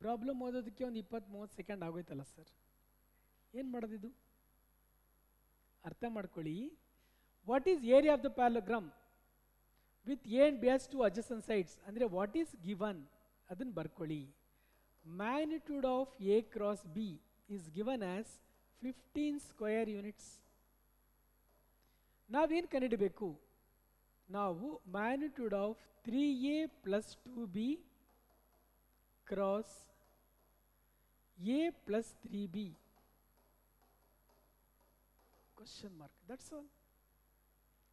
Problem ಓದೋದಕ್ಕೆ ಒಂದು 20-30 second ಆಗೋಯ್ತಲ್ಲ sir. ಏನು ಮಾಡೋದಿದು? ಅರ್ಥ ಮಾಡ್ಕೊಳ್ಳಿ. What is area of the parallelogram with A and B has two adjacent sides ಅಂದರೆ what is given ಅದನ್ನು ಬರ್ಕೊಳ್ಳಿ. magnitude of A cross B is given as 15 square units. ನಾವೇನು ಕಂಡುಹಿಡಬೇಕು? ನಾವು magnitude of 3A plus 2B cross A plus 3B question mark, that's all.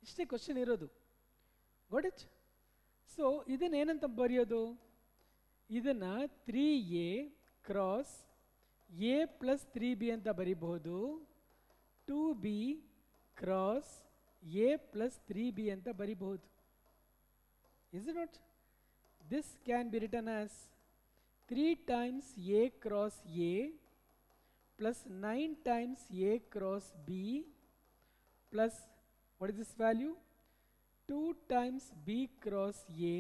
ಇಷ್ಟೇ question ಇರೋದು. got it? So ಇದನ್ನ ಏನಂತ ಬರೆಯೋದು? ಇದನ್ನು 3A cross A plus 3B ಅಂತ ಬರಿಬಹುದು. 2B cross A plus 3B ಅಂತ ಬರಿಬಹುದು. Is it not? This can be written as 3 times A cross A plus 9 times A cross B plus what is this value? 2 times B cross A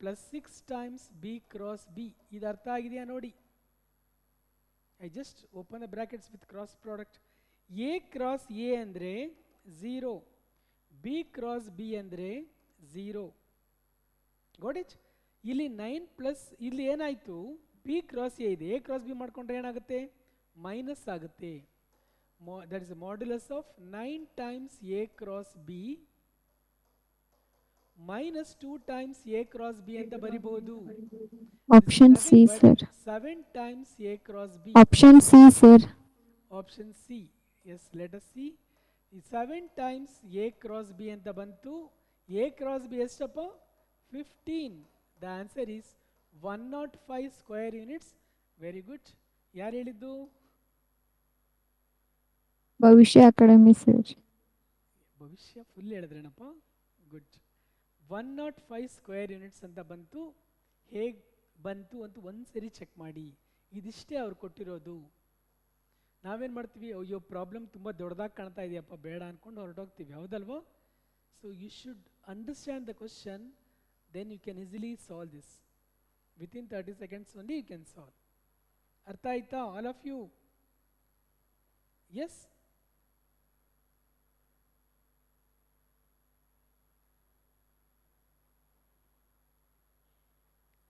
plus 6 times B cross B. ಇದು ಅರ್ಥ ಆಗಿದೆಯಾ ನೋಡಿ. I just open the brackets with cross product. A cross A ಅಂದರೆ 0, B cross B ಅಂದರೆ 0. got it? ಇಲ್ಲಿ 9 plus ಇಲ್ಲಿ ಏನಾಯಿತು? B cross A ಇದೆ, A cross B ಮಾಡಿಕೊಂಡ್ರೆ ಏನಾಗುತ್ತೆ? ಮೈನಸ್ ಆಗುತ್ತೆ. That is modulus of 9 times A cross B minus 2 times A cross B ಅಂತ ಬರಿಬಹುದು. Option C, sir. 7 times A cross B. Option C, sir. Option C. Yes, let us see. 7 times A cross B ಅಂತ ಬಂತು. A cross B ಎಷ್ಟಪ್ಪ? 15. The answer is 105 square units. Very good. ಯಾರು ಹೇಳಿದ್ದು? ಭವಿಷ್ಯ academy, sir. ಭವಿಷ್ಯ full ಹೇಳಿದ್ರೇನಪ್ಪ? Good. 105 square units ಅಂತ ಬಂತು. ಹೇಗೆ ಬಂತು ಅಂತ ಒಂದ್ಸರಿ ಚೆಕ್ ಮಾಡಿ. ಇದಿಷ್ಟೇ ಅವ್ರು ಕೊಟ್ಟಿರೋದು. ನಾವೇನು ಮಾಡ್ತೀವಿ? ಅಯ್ಯೋ ಪ್ರಾಬ್ಲಮ್ ತುಂಬ ದೊಡ್ಡದಾಗಿ ಕಾಣ್ತಾ ಇದೆಯಪ್ಪ, ಬೇಡ ಅಂದ್ಕೊಂಡು ಹೊರಟೋಗ್ತೀವಿ, ಹೌದಲ್ವೋ? So you should understand the question, then you can easily solve this. Within 30 seconds only you can solve. ಅರ್ಥ ಆಯ್ತಾ ಆಲ್ ಆಫ್ ಯು? ಎಸ್?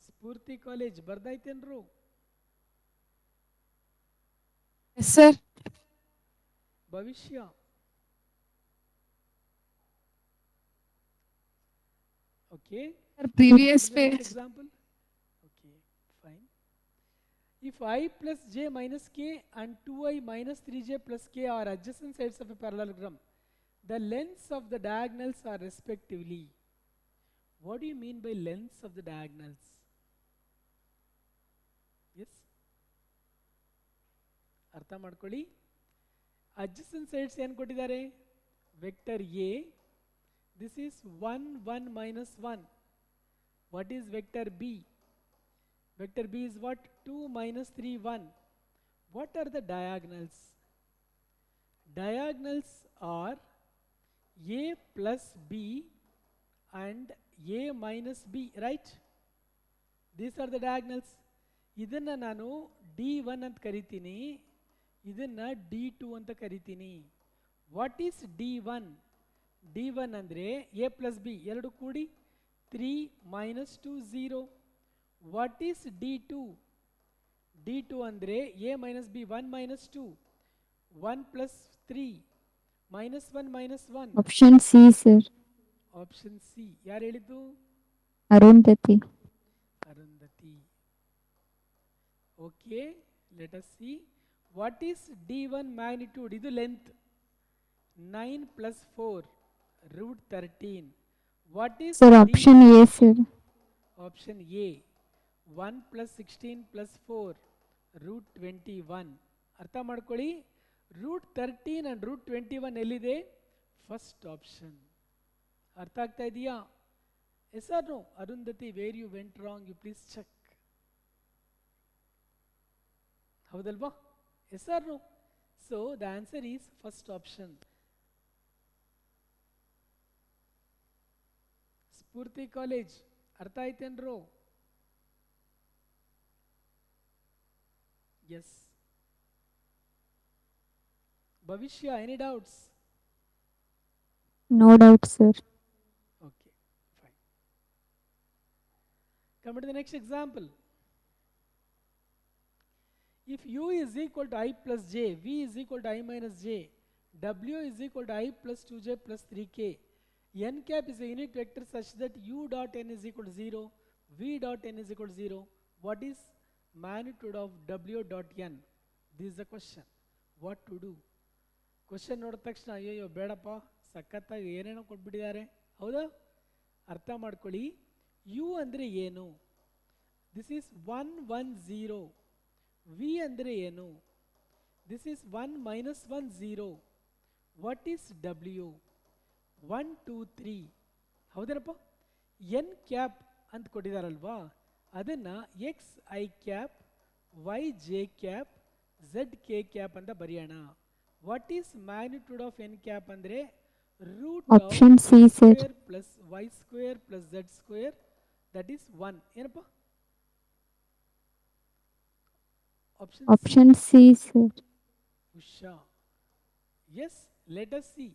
ಸ್ಫೂರ್ತಿ ಕಾಲೇಜ್ ಬರ್ದಾಯ್ತೇನ್ರು? Sir. Bhavishya okay. Previous page. Example. Okay, fine. If I plus j minus k and 2i minus 3j plus k are adjacent sides of a parallelogram, the lengths of the diagonals are respectively. What do you mean by lengths of the diagonals? Yes? ಅರ್ಥ ಮಾಡ್ಕೊಳ್ಳಿ. adjacent sides ಏನು ಕೊಟ್ಟಿದ್ದಾರೆ? Vector A. This is 1, 1 minus 1. What is vector B? Vector B is what? 2 minus 3, 1. What are the diagonals? Diagonals are A plus B and A minus B, right? These are the diagonals. ಇದನ್ನು ನಾನು D1 ಅಂತ ಕರಿತೀನಿ, ಇದನ್ನು D2 ಅಂತ ಕರಿತೀನಿ. What is D1? D1 ಅಂದರೆ A plus B ಎರಡು ಕೂಡಿ 3 minus 2 0. What is D2? D2 ಅಂದರೆ A minus B 1 minus 2 1 plus 3 minus 1 minus 1. Option C, sir. Option C. ಯಾರು ಹೇಳಿದ್ದು? Arundhati. Arundhati. Okay, let us see. What is d1 magnitude? Idu length 9 plus 4 root 13. What is Sir, d? option A, sir. Option A 1 plus 16 plus 4 root 21. ಅರ್ಥ ಮಾಡ್ಕೊಳ್ಳಿ, root 13 and root 21 ಎಲ್ಲಿದೆ? First option. ಅರ್ಥ ಆಗ್ತಾ ಇದೆಯಾ? Yes or no? Arundhati, where you went wrong you please check. ಹೌದಲ್ವಾ? Yes or no? So the answer is first option. Spurti college ಅರ್ಥ ಆಯ್ತೇನ್ರು? Yes. Bhavishya, any doubts? No doubt, sir. Okay, fine. Come to the next example. If u is equal to I plus j, v is equal to I minus j, w is equal to I plus 2j plus 3k, n cap is a unit vector such that u dot n is equal to 0, v dot n is equal to 0, what is magnitude of w dot n? This is the question. What to do? Question ನೋಡಿದ ತಕ್ಷಣ ಅಯ್ಯೋ ಬೇಡಪ್ಪ, ಸಖತ್ತಾಗಿ ಏನೇನೋ ಕೊಟ್ಬಿಟ್ಟಿದ್ದಾರೆ. ಹೌದಾ? ಅರ್ಥ ಮಾಡ್ಕೊಳ್ಳಿ. You ಅಂದರೆ ಏನು? This is 1 1 0. ವಿ ಅಂದರೆ ಏನು? This is 1 minus 1 0. What is W? 1 2 3. ಹೌದೇನಪ್ಪ? ಎನ್ ಕ್ಯಾಪ್ ಅಂತ ಕೊಟ್ಟಿದ್ದಾರಲ್ವಾ, ಅದನ್ನು X I cap, Y J cap, Z K cap ಅಂತ ಬರೆಯೋಣ. What is magnitude of n cap andre? Root Option of C, x sir. square plus y square plus z square, that is 1. Enappa? Option C, sir. Usha. Yes, let us see.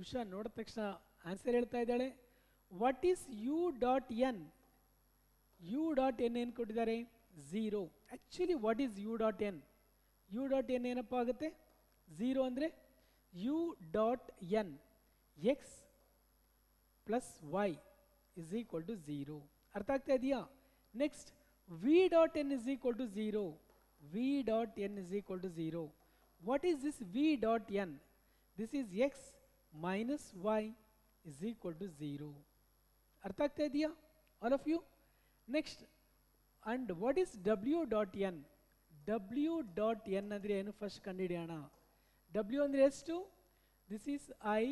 Usha ನೋಡಿದ ತಕ್ಷಣ answer ಹೇಳ್ತಾ ಇದ್ದಾಳೆ. What is u dot n? u dot n ಏನು ಕೊಟ್ಟಿದ್ದಾರೆ? 0. Actually, what is u dot n? u dot n ಏನಪ್ಪ ಆಗುತ್ತೆ? 0 ಅಂದರೆ u dot N X plus Y is equal to 0. ಅರ್ಥ ಆಗ್ತಾ ಇದೆಯಾ? Next V dot N is equal to 0. V dot N is equal to 0. What is this V dot N? This is X minus Y is equal to 0. ಅರ್ಥ ಆಗ್ತಾ ಇದೆಯಾ all of you? Next and what is W dot N? W dot N ಅಂದರೆ ಏನು first ಕಂಡುಹಿಡಿಯೋಣ. W ಅಂದರೆ ಎಷ್ಟು? This is I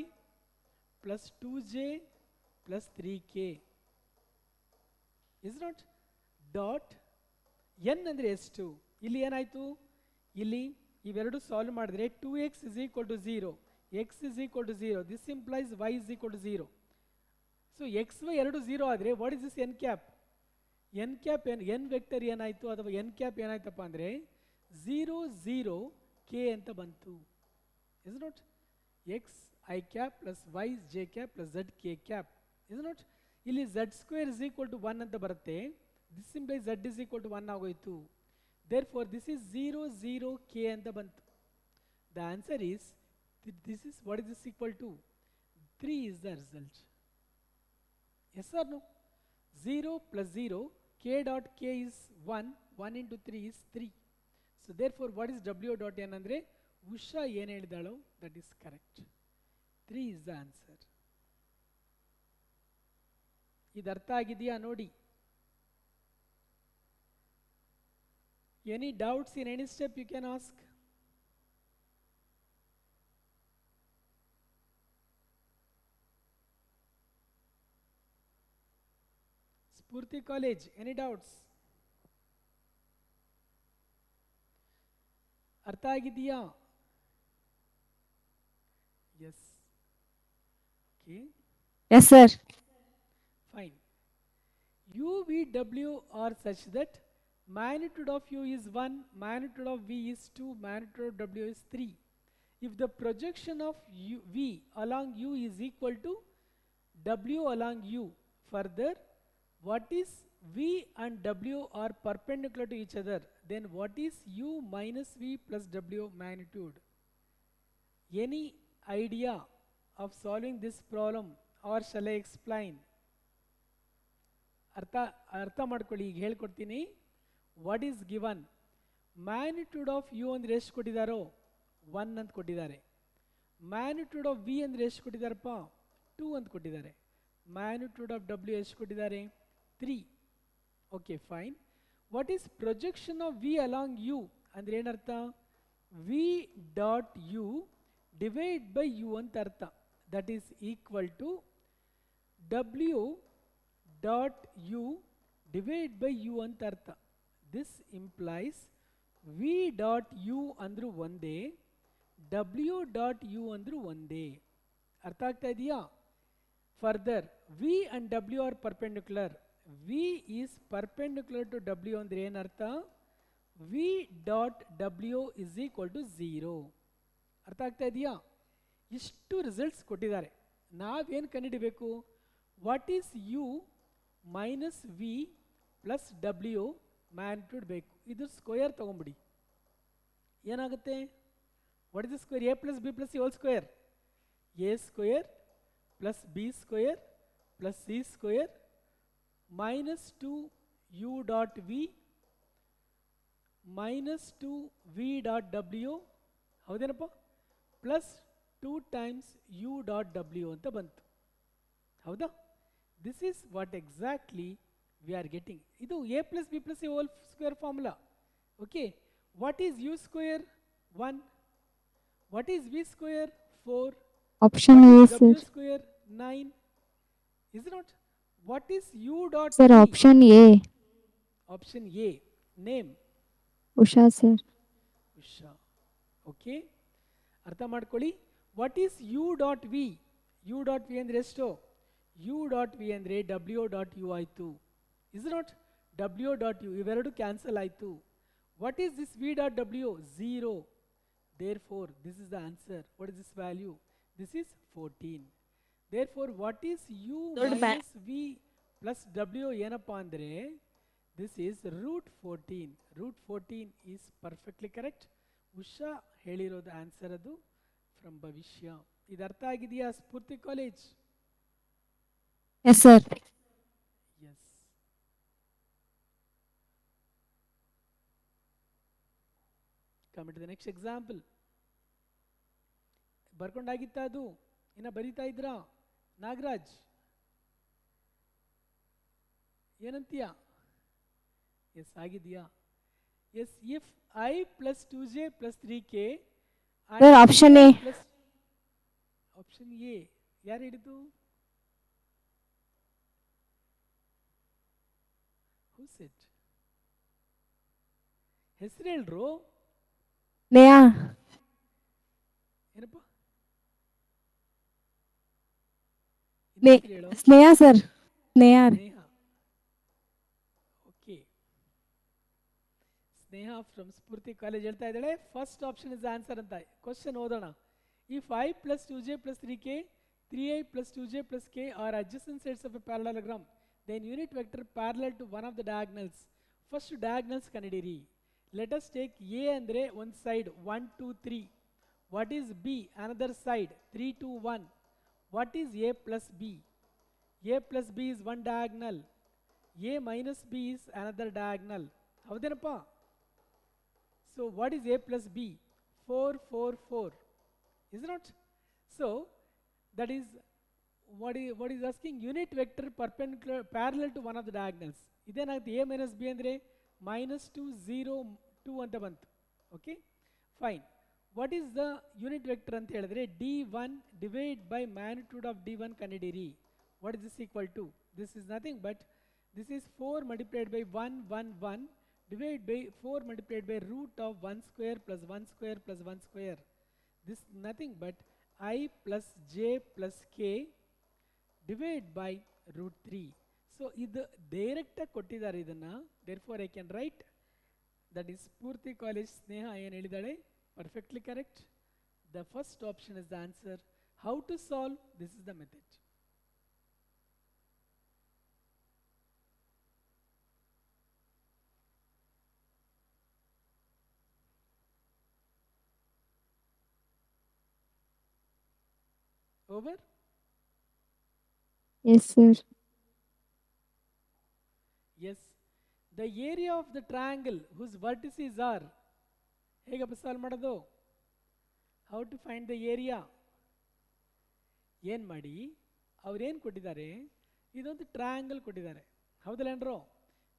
plus 2j plus 3k. Is not? Dot N ಅಂದರೆ ಎಷ್ಟು? ಇಲ್ಲಿ ಏನಾಯಿತು? ಇಲ್ಲಿ ಇವೆರಡು ಸಾಲ್ವ್ ಮಾಡಿದ್ರೆ 2x is equal to 0, x is equal to 0. This implies y is equal to 0. So X Y ಎರಡು 0 ಆದರೆ what is this N cap? N cap N vector ಏನಾಯಿತು ಅಥವಾ ಎನ್ ಕ್ಯಾಪ್ ಏನಾಯ್ತಪ್ಪ ಅಂದರೆ 0 0 k ಅಂತ ಬಂತು. Is not? X I cap plus y j cap plus z k cap. Is not? ಇಲ್ಲಿ z square is equal to 1 ಅಂತ ಬರುತ್ತೆ. This implies z is equal to 1 ಆಗೋಯ್ತು. Therefore, this is 0 0 k ಅಂತ ಬಂತು. The answer is, this is, what is this equal to? 3 is the result. Yes or no? 0 plus 0, k dot k is 1, 1 into 3 is 3. So therefore, what is w dot n ಅಂದರೆ ಉಷಾ ಏನು ಹೇಳಿದಾಳೋ that is correct. 3 is the answer. ಇದು ಅರ್ಥ ಆಗಿದೆಯಾ ನೋಡಿ? Any doubts in any step you can ask. Spurti college, any doubts? ಅರ್ಥ ಆಗಿದೆಯಾ? Yes. Okay. Yes, sir. Fine. U, V, W are such that magnitude of U is 1, magnitude of V is 2, magnitude of W is 3. If the projection of V along U is equal to W along U, further, what is V and W are perpendicular to each other, then what is U minus V plus W magnitude? Any idea of solving this problem or shall I explain? ಅರ್ಥ ಮಾಡ್ಕೊಳ್ಳಿ, ಈಗ ಹೇಳ್ಕೊಡ್ತೀನಿ. What is given? Magnitude of U ಅಂದರೆ ಎಷ್ಟು ಕೊಟ್ಟಿದ್ದಾರೋ 1 ಅಂತ ಕೊಟ್ಟಿದ್ದಾರೆ. Magnitude of V ಅಂದರೆ ಎಷ್ಟು ಕೊಟ್ಟಿದ್ದಾರಪ್ಪ 2 ಅಂತ ಕೊಟ್ಟಿದ್ದಾರೆ. ಮ್ಯಾಗ್ನಿಟ್ಯೂಡ್ ಆಫ್ ಡಬ್ಲ್ಯೂ ಎಷ್ಟು ಕೊಟ್ಟಿದ್ದಾರೆ 3. Okay fine. What is projection of V along U ಅಂದರೆ ಏನರ್ಥ? V dot U divide by U ಅಂತ ಅರ್ಥ. That is equal to W dot U divide by U ಅಂತ ಅರ್ಥ. This implies V dot U ಅಂದರೂ ಒಂದೇ, ಡಬ್ಲ್ಯೂ ಡಾಟ್ ಯು ಅಂದರೂ ಒಂದೇ. ಅರ್ಥ ಆಗ್ತಾ ಇದೆಯಾ? Further V and W are perpendicular. V is perpendicular to W ಅಂದರೆ ಏನರ್ಥ? V dot W is equal to 0. ಅರ್ಥ ಆಗ್ತಾ ಇದೆಯಾ? ಇಷ್ಟು ರಿಸಲ್ಟ್ಸ್ ಕೊಟ್ಟಿದ್ದಾರೆ. ನಾವೇನು ಕಂಡುಹಿಡಿಬೇಕು? What is U minus V plus W magnitude ಬೇಕು. ಇದ್ರ ಸ್ಕ್ವೇರ್ ತೊಗೊಂಬಿಡಿ. ಏನಾಗುತ್ತೆ? What is the square? A plus B plus C whole square. A square plus B square plus C square minus 2 U dot V minus 2 V dot W, ಹೌದೇನಪ್ಪ? Plus 2 times U dot W ಅಂತ ಬಂತು. ಹೌದಾ? This is what exactly we are getting. ಇದು A plus B plus C whole square formula. Okay. What is U square? 1. What is V square? 4. Option What A, is sir. W square? 9. Is it not? What is U dot Sir, V? option A. Option A. Name. Usha, sir. Usha. Okay. ಅರ್ಥ ಮಾಡ್ಕೊಳ್ಳಿ. What is U dot V? U dot V ಅಂದರೆ ಎಷ್ಟು? U dot V ಅಂದರೆ W dot U ಆಯಿತು. Is not? W dot U ಇವೆರಡು cancel ಆಯಿತು. What is this V dot W? 0. Therefore, this is the answer. What is this value? This is 14. Therefore, what is u minus v plus w ಏನಪ್ಪ ಅಂದರೆ this is root 14. Root 14 is perfectly correct. Usha ಹೇಳಿರೋದು answer ಅದು from ಭವಿಷ್ಯ. ಇದು ಅರ್ಥ ಆಗಿದೆಯಾ Spurti college? Yes, sir. Yes. Come to the next example. ಬರ್ಕೊಂಡಾಗಿತ್ತ ಅದು? ಇನ್ನ ಬರೀತಾ ಇದ್ರಾ? ನಾಗರಾಜ್ ಏನಂತೀಯಾ? ಎಸ್ ಆಗಿದೆಯಾ? Yes. If I plus 2j plus 3k Sir, option A. Option A ಯಾರು ಹಿಡಿದು? Who said? ಹೆಸರು ಹೇಳ್ರು. Neha. ಏನಪ್ಪ? Sneha, sir. Neha. Sneha. Okay. Sneha from Spurti college ಹೇಳ್ತಾ ಇದ್ದಾಳೆ ಫಸ್ಟ್ ಆಪ್ಷನ್ ಇಸ್ ಆನ್ಸರ್ ಅಂತ. ಕ್ವಶನ್ ಓದೋಣ. If I plus 2j plus 3k 3i plus 2j plus k are adjacent sides of a parallelogram, then unit vector parallel to one of the diagonals. First diagonals ಕಂಡಿಡಿರಿ. Let us take A andre one side 1 2 3. What is B? Another side 3 2 1. What is A plus B? A plus B is one diagonal. A minus B is another diagonal. ಹೌದೇನಪ್ಪ? So what is A plus B? 4 4 4. Is it not? So that is what is asking unit vector perpendicular parallel to one of the diagonals. ಇದೇನಾಗುತ್ತೆ? A minus B ಅಂದರೆ -2 0 2 ಅಂತ ಬಂತು. Okay fine. What is the unit vector ಅಂತ ಹೇಳಿದ್ರೆ D1 divide by magnitude of D1 ಕಂಡಿಡಿರಿ. What is this equal to? This is nothing but this is 4 multiplied by 1 1 1 divide by 4 multiplied by root of 1 square plus 1 square plus 1 square. This nothing but I plus J plus K divide by root 3. So ಇದು ಡೈರೆಕ್ಟಾಗಿ ಕೊಟ್ಟಿದ್ದಾರೆ ಇದನ್ನು. Therefore I can write that is Spurti college Sneha ಏನು ಹೇಳಿದ್ದಾಳೆ perfectly correct. The first option is the answer. How to solve? This is the method. Over? Yes, sir. Yes. The area of the triangle whose vertices are ಹೇಗಪ್ಪ solve ಮಾಡೋದು? How to find the area? ಏನು ಮಾಡಿ, ಅವ್ರೇನು ಕೊಟ್ಟಿದ್ದಾರೆ, ಇದೊಂದು triangle ಕೊಟ್ಟಿದ್ದಾರೆ, ಹೌದಲ್ಲೇನ್ರೋ?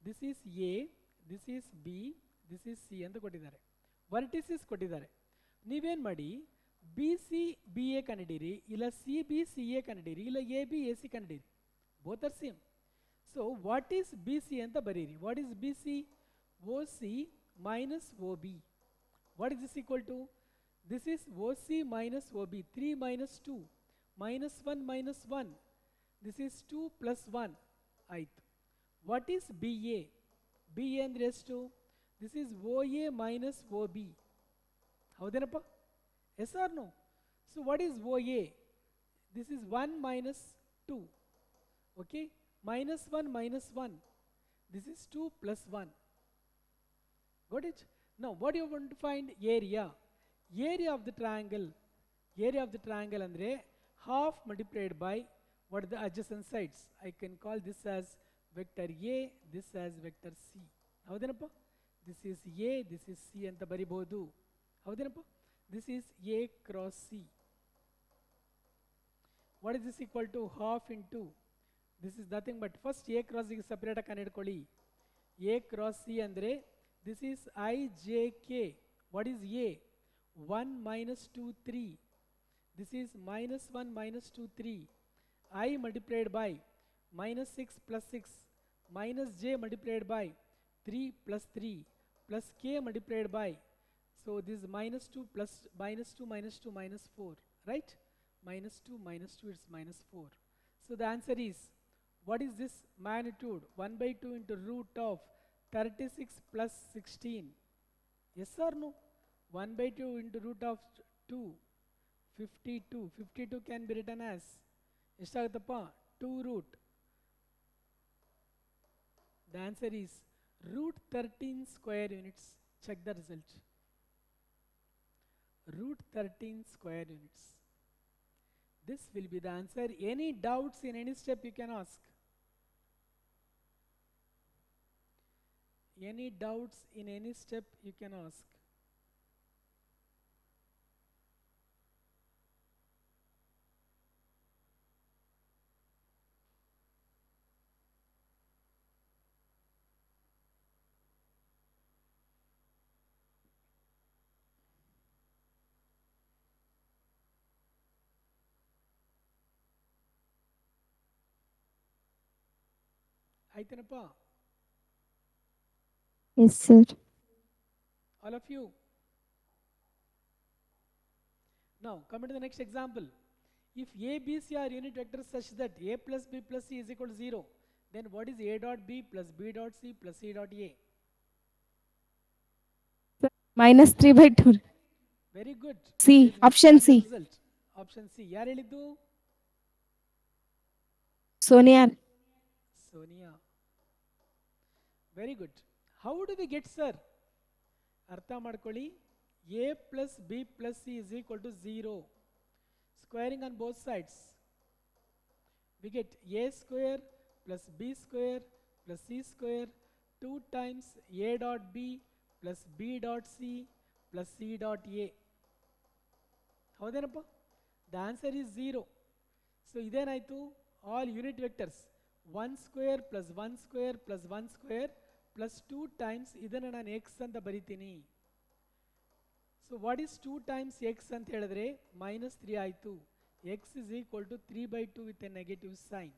This is A, this is B, this is C ಅಂತ ಕೊಟ್ಟಿದ್ದಾರೆ, ವರ್ಟಿಸಿಸ್ ಕೊಟ್ಟಿದ್ದಾರೆ. ನೀವೇನು ಮಾಡಿ, ಬಿ ಸಿ ಬಿ ಎ ಕಂಡಿಡೀರಿ, ಇಲ್ಲ ಸಿ ಬಿ ಸಿ ಎ ಕಂಡಿಡೀರಿ, ಇಲ್ಲ ಎ ಬಿ ಎ ಸಿ ಕಂಡಿಡೀರಿ, both are same. So what is B C ಅಂತ ಬರೀರಿ. What is B C? O C minus O B. What is this equal to? This is O C minus O B, 3 minus 2 minus 1 minus 1. This is 2 plus 1 ಆಯಿತು. What is B A? B A ಅಂದರೆ ಎಷ್ಟು? This is O A minus O B, ಹೌದೇನಪ್ಪ? Yes or no? So what is O A? This is 1 minus 2, okay, minus 1 minus 1, this is 2 plus 1. Got it? Now what do you want to find? Area. Area of the triangle. Area of the triangle andre half multiplied by what are the adjacent sides. I can call this as vector A, this as vector C. ಹೌದೇನಪ್ಪ? This is A, this is C ಅಂತ ಬರಿಬಹುದು, ಹೌದೇನಪ್ಪ? This is A cross C. What is this equal to? Half into, this is nothing but first A cross ಗೆ separate ಆಗಿ ಕಂಡುಹಿಡ್ಕೊಳ್ಳಿ. A cross C ಅಂದರೆ this is I J K. What is A? 1 minus 2 3. This is minus 1 minus 2 3. I multiplied by minus 6 plus 6 minus J multiplied by 3 plus 3 plus K multiplied by, so this is minus 2 plus minus 2 minus 2 minus 4, right? Minus 2 minus 2, it's minus 4. So the answer is, what is this magnitude? 1 by 2 into root of 36 plus 16. Yes or no? 1 by 2 into root of 2, 52. 52 can be written as ಎಷ್ಟಾಗುತ್ತಪ್ಪ? 2 root. The answer is root 13 square units. Check the result. Root 13 square units. This will be the answer. Any doubts in any step you can ask. Any doubts in any step you can ask. ಆಯ್ತೇನಪ್ಪ? Yes, sir. All of you. Now come to the next example. If A, B, C are unit vectors such that A plus B plus C is equal to 0, then what is A dot B plus B dot C plus C dot A? Minus 3 by 2. Very good. C. This will Option stand the C. result. Option C. ಯಾರು ಹೇಳಿದ್ದು? Sonia. Sonia. Very good. How do we get, sir? ಅರ್ಥ ಮಾಡ್ಕೊಳ್ಳಿ. A plus B plus C is equal to 0. Squaring on both sides, we get A square plus B square plus C square 2 times A dot B plus B dot C plus C dot A. ಹೌದೇನಪ್ಪ? The answer is 0. So ಇದೇನಾಯಿತು? All unit vectors 1 square plus 1 square plus 1 square plus 2 times ಇದನ್ನು ನಾನು x ಅಂತ ಬರಿತೀನಿ. So what is 2 times x ಅಂತ ಹೇಳಿದ್ರೆ minus 3 ಆಯಿತು. x is equal to 3 by 2 with a negative sign.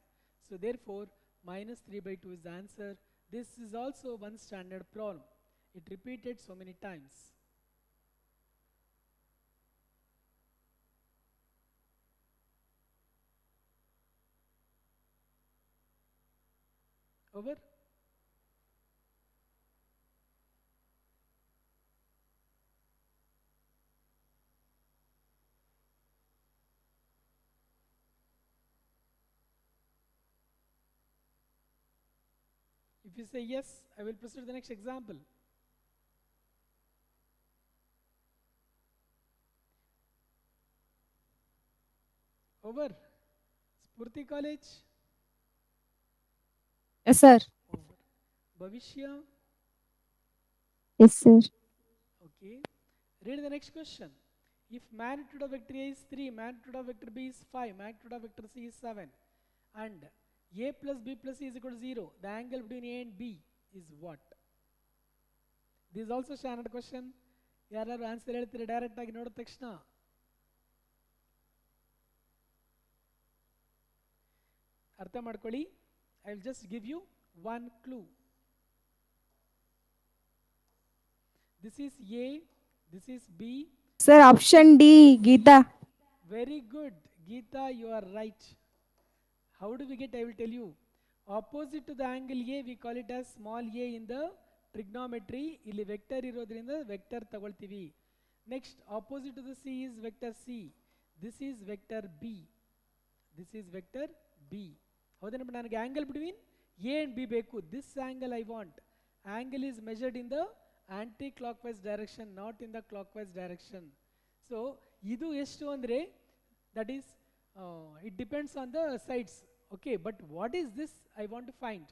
So therefore minus 3 by 2 is the answer. This is also one standard problem. It repeated so many times. Over? If you say yes, I will proceed to the next example. Over. Spurti College. Yes, sir. Over. Bhavishya. Yes, sir. Okay. Read the next question. If magnitude of vector A is 3, magnitude of vector B is 5, magnitude of vector C is 7, and A plus B plus C is equal to 0, the angle between A and B is what? This is also standard question. ಯಾರು answer ಹೇಳ್ತೀರಿ direct ಆಗಿ ನೋಡಿದ ತಕ್ಷಣ? ಅರ್ಥ ಮಾಡ್ಕೊಳ್ಳಿ. I will just give you one clue. This is A, this is B. Sir, option D, Geeta. Very good. Geeta, you are right. How do we get? I will tell you. Opposite to the angle A, we call it as small a in the trigonometry. ಇಲ್ಲಿ vector ಇರೋದ್ರಿಂದ vector ತಗೊಳ್ತೀವಿ. Next, opposite to the C is vector C. This is vector B. This is vector B. ಹೌದೇನಪ್ಪ? ನನಗೆ angle between A and B ಬೇಕು. This angle I want. Angle is measured in the anti-clockwise direction, not in the clockwise direction. So, ಇದು ಎಷ್ಟು ಅಂದರೆ that is it depends on the sides. Okay, but what is this I want to find?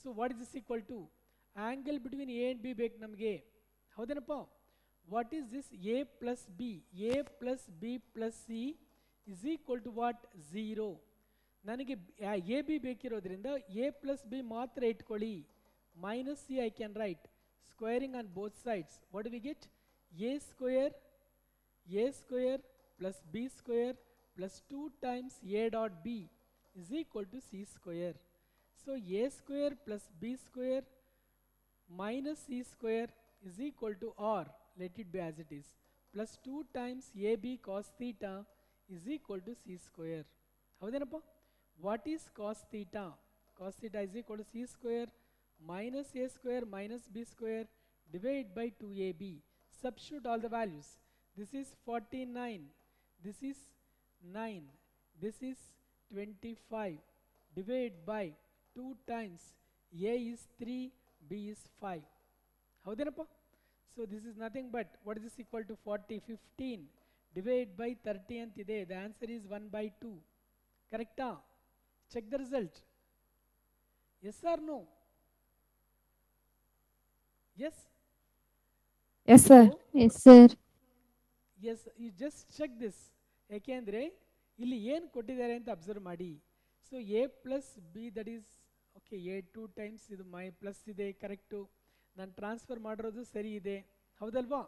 So, what is this equal to? Angle between A and B ಬೇಕು ನಮಗೆ. ಹೌದೇನಪ್ಪ? What is this? A plus B. A plus B plus C is equal to what? 0. ನನಗೆ A B ಬೇಕಿರೋದ್ರಿಂದ A plus B ಮಾತ್ರ ಇಟ್ಕೊಳ್ಳಿ. Minus C I can write. Squaring on both sides. What do we get? A square plus B square plus 2 times a dot b is equal to c square. So a square plus b square minus c square is equal to, or let it be as it is, plus 2 times ab cos theta is equal to c square. ಹೌದೇನಪ್ಪ? What is cos theta? Cos theta is equal to c square minus a square minus b square divided by 2ab. Substitute all the values. This is 49. This is 9. This is 25. Divided by 2 times a is 3, b is 5. ಹೌದೇನಪ್ಪ? So this is nothing but, what is this equal to? 40. 15 divided by 30 ಅಂತಿದೆ. The answer is 1/2. ಕರೆಕ್ಟಾ? Check the result. Yes or no? Yes? Yes, sir. So, Yes, sir. yes, you just check this. ಯಾಕೆಂದರೆ ಇಲ್ಲಿ ಏನು ಕೊಟ್ಟಿದ್ದಾರೆ ಅಂತ observe ಮಾಡಿ. So A plus B that is okay. A 2 times ಇದು ಮೈ ಪ್ಲಸ್ ಇದೆ, ಕರೆಕ್ಟು. ನಾನು ಟ್ರಾನ್ಸ್ಫರ್ ಮಾಡಿರೋದು ಸರಿ ಇದೆ, ಹೌದಲ್ವಾ?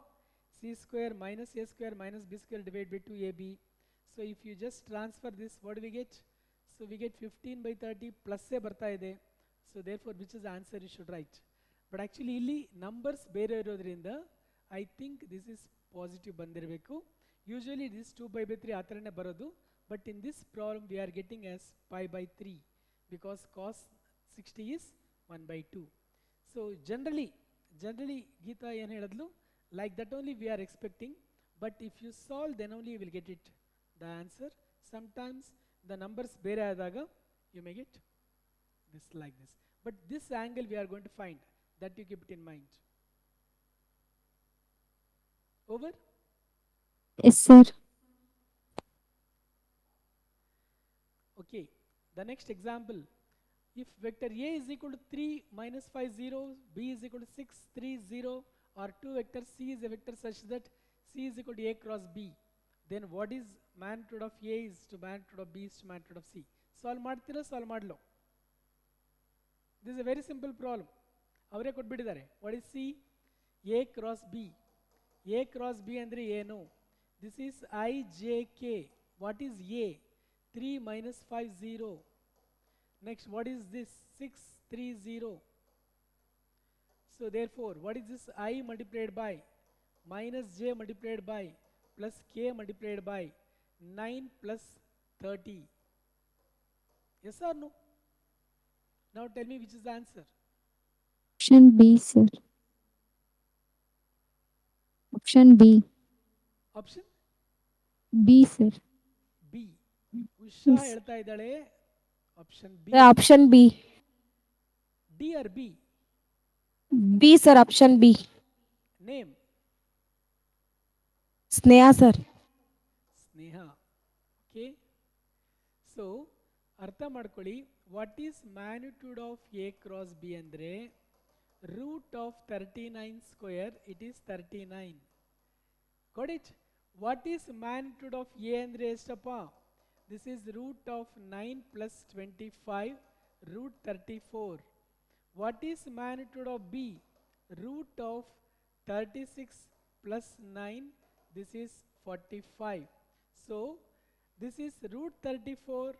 C square minus A square minus B square divide by 2ab. So if you just transfer this, what we get? So we get 15/30 ಪ್ಲಸ್ಸೇ ಬರ್ತಾ ಇದೆ. So therefore which is answer you should write. But actually ಇಲ್ಲಿ numbers ಬೇರೆ ಇರೋದ್ರಿಂದ I think this is positive ಬಂದಿರಬೇಕು. Usually this 2π/3 ಆ ಥರನೇ ಬರೋದು. But in this problem we are getting as π/3 because cos 60 is 1/2. So generally Geeta ಏನು ಹೇಳಿದ್ಲು, like that only we are expecting. But if you solve then only you will get it the answer. Sometimes the numbers ಬೇರೆ ಆದಾಗ you may get this like this. But this angle we are going to find, that you keep it in mind. Over? Yes, sir. Okay, the next example. If vector A is equal to 3 minus 5 0, B is equal to 6 3 0, or 2 vector C is a vector such that C is equal to A cross B, then what is magnitude of A is to magnitude of B is to magnitude of C? Solve ಮಾಡ್ತೀರಾ? Solve ಮಾಡಲು. This is a very simple problem. ಅವರೇ ಕೊಟ್ಬಿಟ್ಟಿದ್ದಾರೆ. What is C? A cross B. A cross B ಅಂದರೆ ಏನು? This is I J K. What is A? 3 minus 5 0. Next, what is this? 6 3 0. So therefore, what is this? I multiplied by minus j multiplied by plus k multiplied by 9 plus 30. Yes or no? Now tell me which is the answer. Option B, sir. Option B. Option B, sir. B. Usha Yes. ಹೇಳ್ತಾ ಇದ್ದಾಳೆ option B. Sir, option B. D or B? B, sir. Option B. Name? Sneha, sir. Sneha. Okay, so ಅರ್ಥ ಮಾಡ್ಕೊಳ್ಳಿ. What is magnitude of A cross B ಅಂದರೆ root of 39 square, it is 39. got it? What is magnitude of A ಅಂದ್ರೆ ಎಷ್ಟಪ್ಪ? This is root of 9 plus 25 root 34. What is magnitude of B? Root of 36 plus 9, this is 45. So this is root 34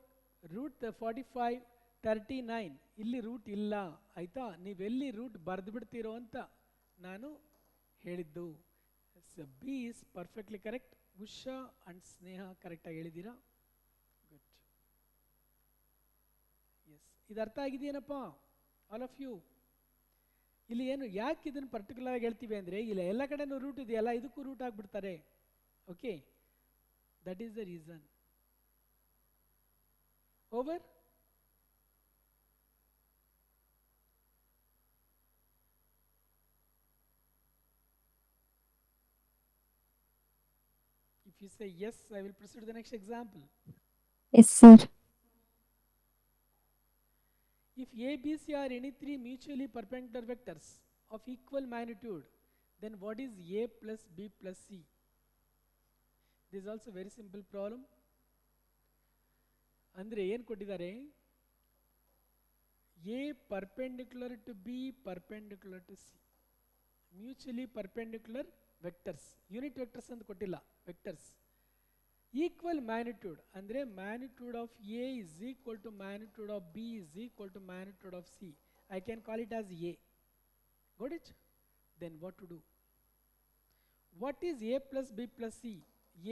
root 45 39. ಇಲ್ಲಿ root ಇಲ್ಲ ಆಯಿತಾ, ನೀವೆಲ್ಲಿ root ಬರೆದು ಬಿಡ್ತೀರೋ ಅಂತ ನಾನು ಹೇಳಿದ್ದು. B is perfectly correct. Usha and Sneha ಕರೆಕ್ಟಾಗಿ ಹೇಳಿದ್ದೀರಾ. ಗುಡ್. ಎಸ್, ಇದು ಅರ್ಥ ಆಗಿದೆಯೇನಪ್ಪ ಆಲ್ ಆಫ್ ಯು? ಇಲ್ಲಿ ಏನು ಯಾಕೆ ಇದನ್ನು ಪರ್ಟಿಕ್ಯುಲರ್ ಆಗಿ ಹೇಳ್ತೀವಿ ಅಂದರೆ, ಇಲ್ಲ ಎಲ್ಲ ಕಡೆನೂ ರೂಟ್ ಇದೆಯಲ್ಲ, ಇದಕ್ಕೂ ರೂಟ್ ಆಗಿಬಿಡ್ತಾರೆ. Okay, that is the reason. Over. If you say yes, I will proceed to the next example. Yes, sir. If A, B, C are any three mutually perpendicular vectors of equal magnitude, then what is A plus B plus C? This is also very simple problem. ಅಂದರೆ ಏನು ಕೊಟ್ಟಿದ್ದಾರೆ? A perpendicular to B perpendicular to C. Mutually perpendicular vectors. Unit vectors ಅಂತ ಕೊಟ್ಟಿಲ್ಲ, vectors. Equal magnitude ಅಂದರೆ magnitude of A is equal to magnitude of B is equal to magnitude of C. I can call it as A. Got it? Then what to do? What is A plus B plus C?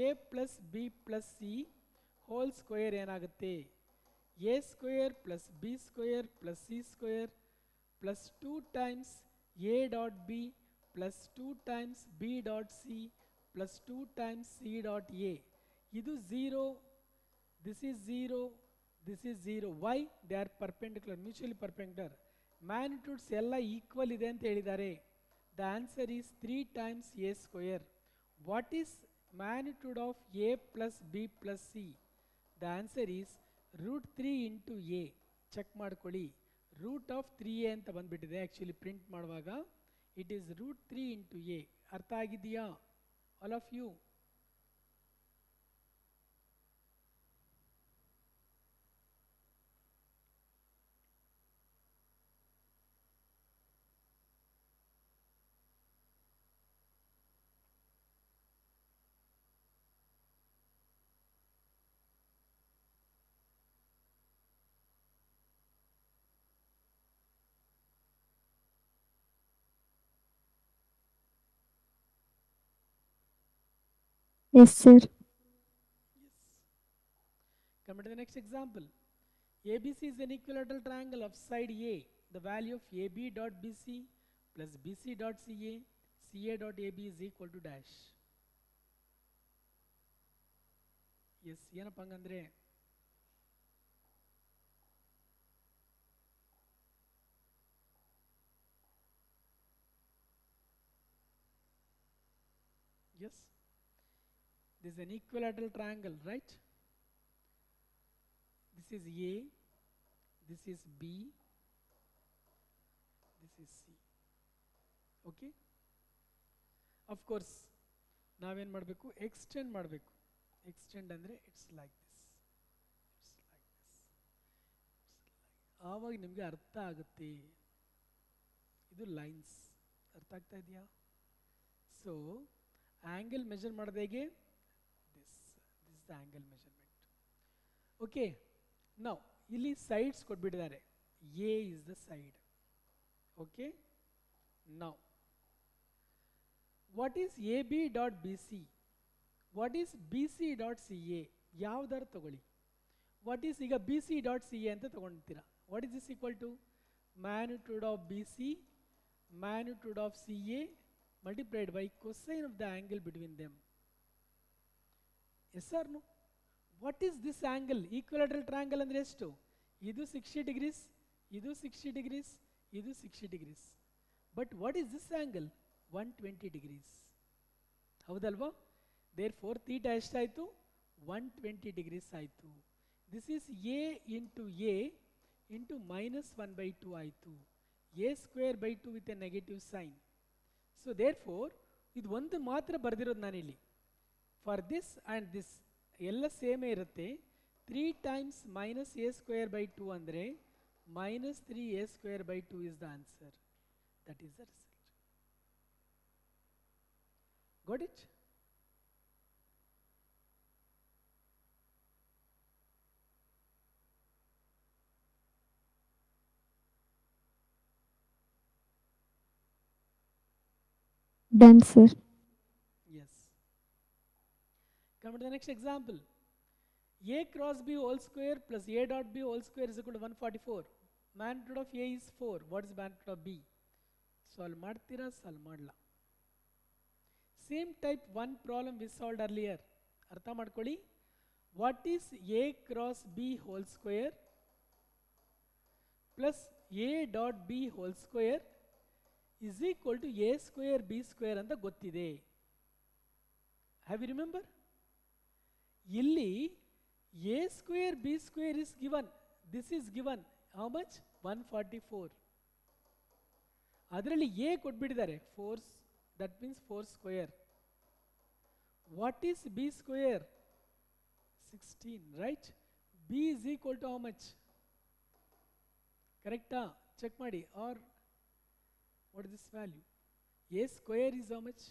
A plus B plus C whole square ಏನಾಗುತ್ತೆ? A square plus B square plus C square plus 2 times A dot B plus 2 times B dot C plus 2 times C dot A. ಇದು 0, this is 0, this is 0. Why? They are perpendicular, mutually perpendicular. Magnitudes ಎಲ್ಲ equal ಇದೆ ಅಂತ ಹೇಳಿದ್ದಾರೆ. The answer is 3 times A square. What is magnitude of A plus B plus C? The answer is root 3 into A. Check ಮಾಡ್ಕೊಳ್ಳಿ, root of 3A ಅಂತ ಬಂದ್ಬಿಟ್ಟಿದೆ. Actually print ಮಾಡುವಾಗ it is root 3 into A. ಅರ್ಥ ಆಗಿದೆಯಾ all of you? Yes, sir. Yes. Come to the next example. ABC is an equilateral triangle of side A. The value of AB dot BC plus BC dot CA, CA dot AB is equal to dash. Yes, ಏನಪ್ಪ ಹಂಗಂದ್ರೆ yes, this is an equilateral triangle, right? This is A, this is B, this is C. Okay? Of course, ನಾವೇನು ಮಾಡಬೇಕು? Extend ಮಾಡಬೇಕು. Extend ಅಂದರೆ it's like this, it's like this, ಆವಾಗ ನಿಮಗೆ ಅರ್ಥ ಆಗುತ್ತೆ. ಇದು ಲೈನ್ಸ್ ಅರ್ಥ ಆಗ್ತಾ ಇದೆಯಾ? ಸೊ ಆ್ಯಂಗಲ್ ಮೆಜರ್ ಮಾಡಿದಾಗೆ this is the angle measurement. Okay, ನಾವು ಇಲ್ಲಿ ಸೈಡ್ಸ್ ಕೊಟ್ಬಿಟ್ಟಿದ್ದಾರೆ. A is the side. Okay, ನಾವು what is A B dot B C? What is B C dot C A? ಯಾವ್ದಾರು ತಗೊಳ್ಳಿ. ವಾಟ್ ಈಸ್ ಈಗ B C dot C A ಅಂತ ತಗೊಳ್ತೀರಾ. What is this equal to? Magnitude of B C magnitude of CA multiplied by cosine of the angle between them. Yes or no? What is this angle? Equilateral triangle ಅಂದ್ರೆ ಎಷ್ಟು? ಇದು 60 degrees, ಇದು 60 degrees, ಇದು 60 degrees. But what is this angle? 120 degrees. ಹೌದಲ್ವಾ? Therefore theta ಎಷ್ಟಾಯಿತು? 120 degrees ಆಯಿತು. This is A into A into minus 1 by 2 ಆಯಿತು. A square by 2 with a negative sign. So therefore ಇದು ಒಂದು ಮಾತ್ರ ಬರೆದಿರೋದು ನಾನಿಲ್ಲಿ. ಫಾರ್ ದಿಸ್ ಆ್ಯಂಡ್ ದಿಸ್ ಎಲ್ಲ ಸೇಮೇ ಇರುತ್ತೆ. 3 times minus a square by 2 ಅಂದರೆ minus 3a square by 2 is the answer. That is the result. Got it? Done, sir. Yes. Come to the next example. A cross b whole square plus a dot b whole square is equal to 144. Magnitude of a is 4. What is magnitude of b? Solve ಮಾಡ್ತೀರಾ solve ಮಾಡಲ್ಲ. Same type one problem we solved earlier. ಅರ್ಥ ಮಾಡ್ಕೊಳ್ಳಿ. What is a cross b whole square plus a dot b whole square is equal to a square b square ಅಂತ ಗೊತ್ತಿದೆ. Have you remember? ಇಲ್ಲಿ a square b square is given. This is given. How much? 144. ಅದರಲ್ಲಿ a ಕೊಟ್ಬಿಟ್ಟಿದ್ದಾರೆ 4. That means 4 square. What is b square? 16, right? b is equal to how much? Correct? Check ಮಾಡಿ. Or what is this value? A square is how much?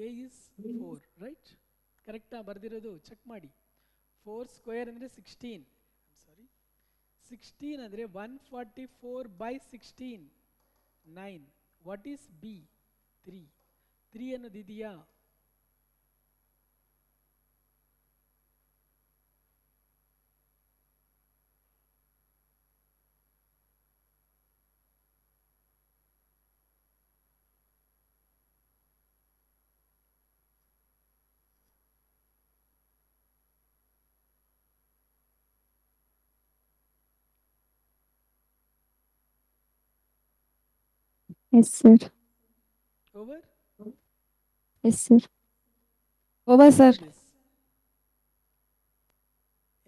A is 4, right? Correct? ಬರ್ದಿರೋದು check ಮಾಡಿ. 4 square ಅಂದರೆ 16. I'm sorry. 16 ಅಂದರೆ 144 by 16. 9. What is B? 3. 3 ಅನ್ನೋದು ಇದೆಯಾ? Yes, sir. Over? Yes, sir. Over, sir. This.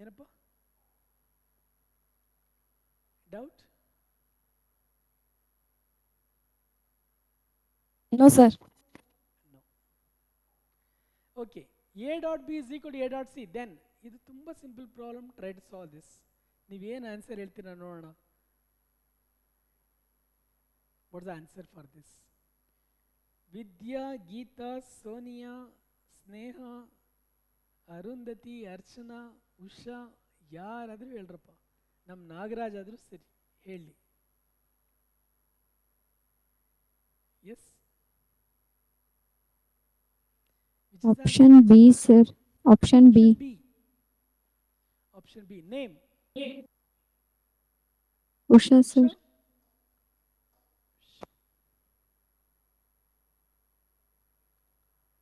ಏನಪ್ಪ? Doubt? No, sir. No. Okay. A dot b is equal to a dot c. Then ಇದು ತುಂಬ simple problem. Try to solve this. ನೀವೇನು answer ಹೇಳ್ತೀರಾ ನೋಡೋಣ. What's the answer for this? Vidya, Geeta, Sonia, Sneha, Arundhati, Archana, Usha, ಯಾರಾದರೂ ಹೇಳ್ರಪ್ಪ. ನಮ್ಮ ನಾಗರಾಜ್ ಆದರೂ ಸರಿ ಹೇಳಿ. S. Option B, sir. Option B. Option B. Name. Usha, sir.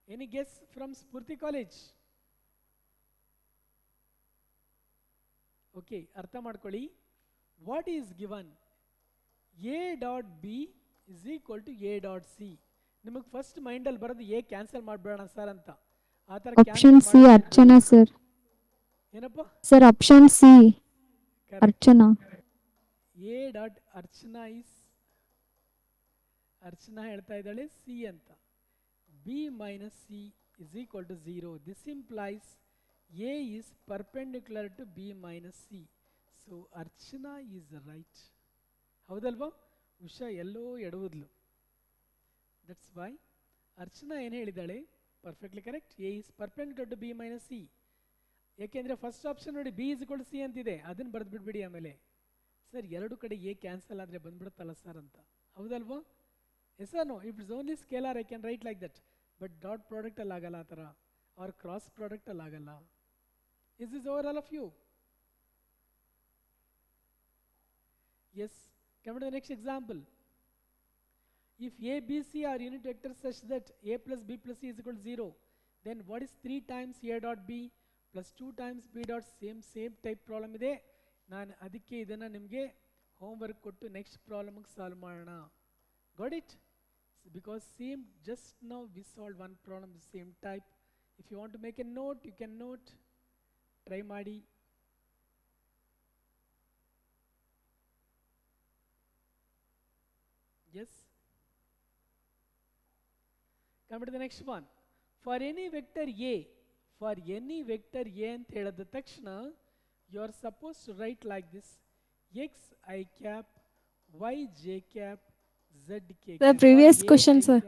Any guess from Spurti College? Okay, ಅರ್ಥ ಮಾಡ್ಕೊಳ್ಳಿ. What is given? A dot B is equal to A dot C. ನಿಮಗೆ first ಮೈಂಡಲ್ಲಿ ಬರೋದು A ಕ್ಯಾನ್ಸಲ್ ಮಾಡಬೇಡ sir ಅಂತ. ಆ ಥರ Option C, Archana, sir. ಏನಪ್ಪ? Sir, option C. Archana. A dot Archana is Archana ಹೇಳ್ತಾ ಇದ್ದಾಳೆ C ಅಂತ. B minus C is equal to 0. This implies A is perpendicular to B minus C. So Archana is right. ಹೌದಲ್ವಾ? ಉಷಾ ಎಲ್ಲೋ ಎಡವುದ್ಲು. That's why Archana ಏನು ಹೇಳಿದ್ದಾಳೆ? Perfectly correct. A is perpendicular to B minus C. ಯಾಕೆಂದರೆ first option ನೋಡಿ B is equal to C ಅಂತಿದೆ. ಅದನ್ನು ಬರೆದು ಬಿಟ್ಬಿಡಿ. ಆಮೇಲೆ ಸರ್ ಎರಡು ಕಡೆ A ಕ್ಯಾನ್ಸಲ್ ಆದರೆ ಬಂದ್ಬಿಡುತ್ತಲ್ಲ ಸರ್ ಅಂತ. ಹೌದಲ್ವಾ? Yes or no? If it's only scalar I can write like that. But dot ಪ್ರಾಡಕ್ಟಲ್ಲಿ ಆಗಲ್ಲ ಆ ಥರ. ಆರ್ ಕ್ರಾಸ್ ಪ್ರಾಡಕ್ಟಲ್ಲಿ ಆಗಲ್ಲ. Is is over all of you? Yes. Come to the next example. If A, B, C are unit vectors such that A plus B plus C is equal to 0, then what is 3 times A dot B plus 2 times B dot same type problem ಇದೆ. ನಾನು ಅದಕ್ಕೆ ಇದನ್ನು ನಿಮಗೆ homework ಕೊಟ್ಟು next ಪ್ರಾಬ್ಲಮ್ಗೆ solve ಮಾಡೋಣ. Got it? So because same, just now we solved one problem the same type. If you want to make a note, you can note. Try ಮಾಡಿ. Yes. Come to the next one. For any vector A ಅಂತ ಹೇಳಿದ ತಕ್ಷಣ you are suppose to write like this X I cap Y J cap Z K Sir, previous question, sir.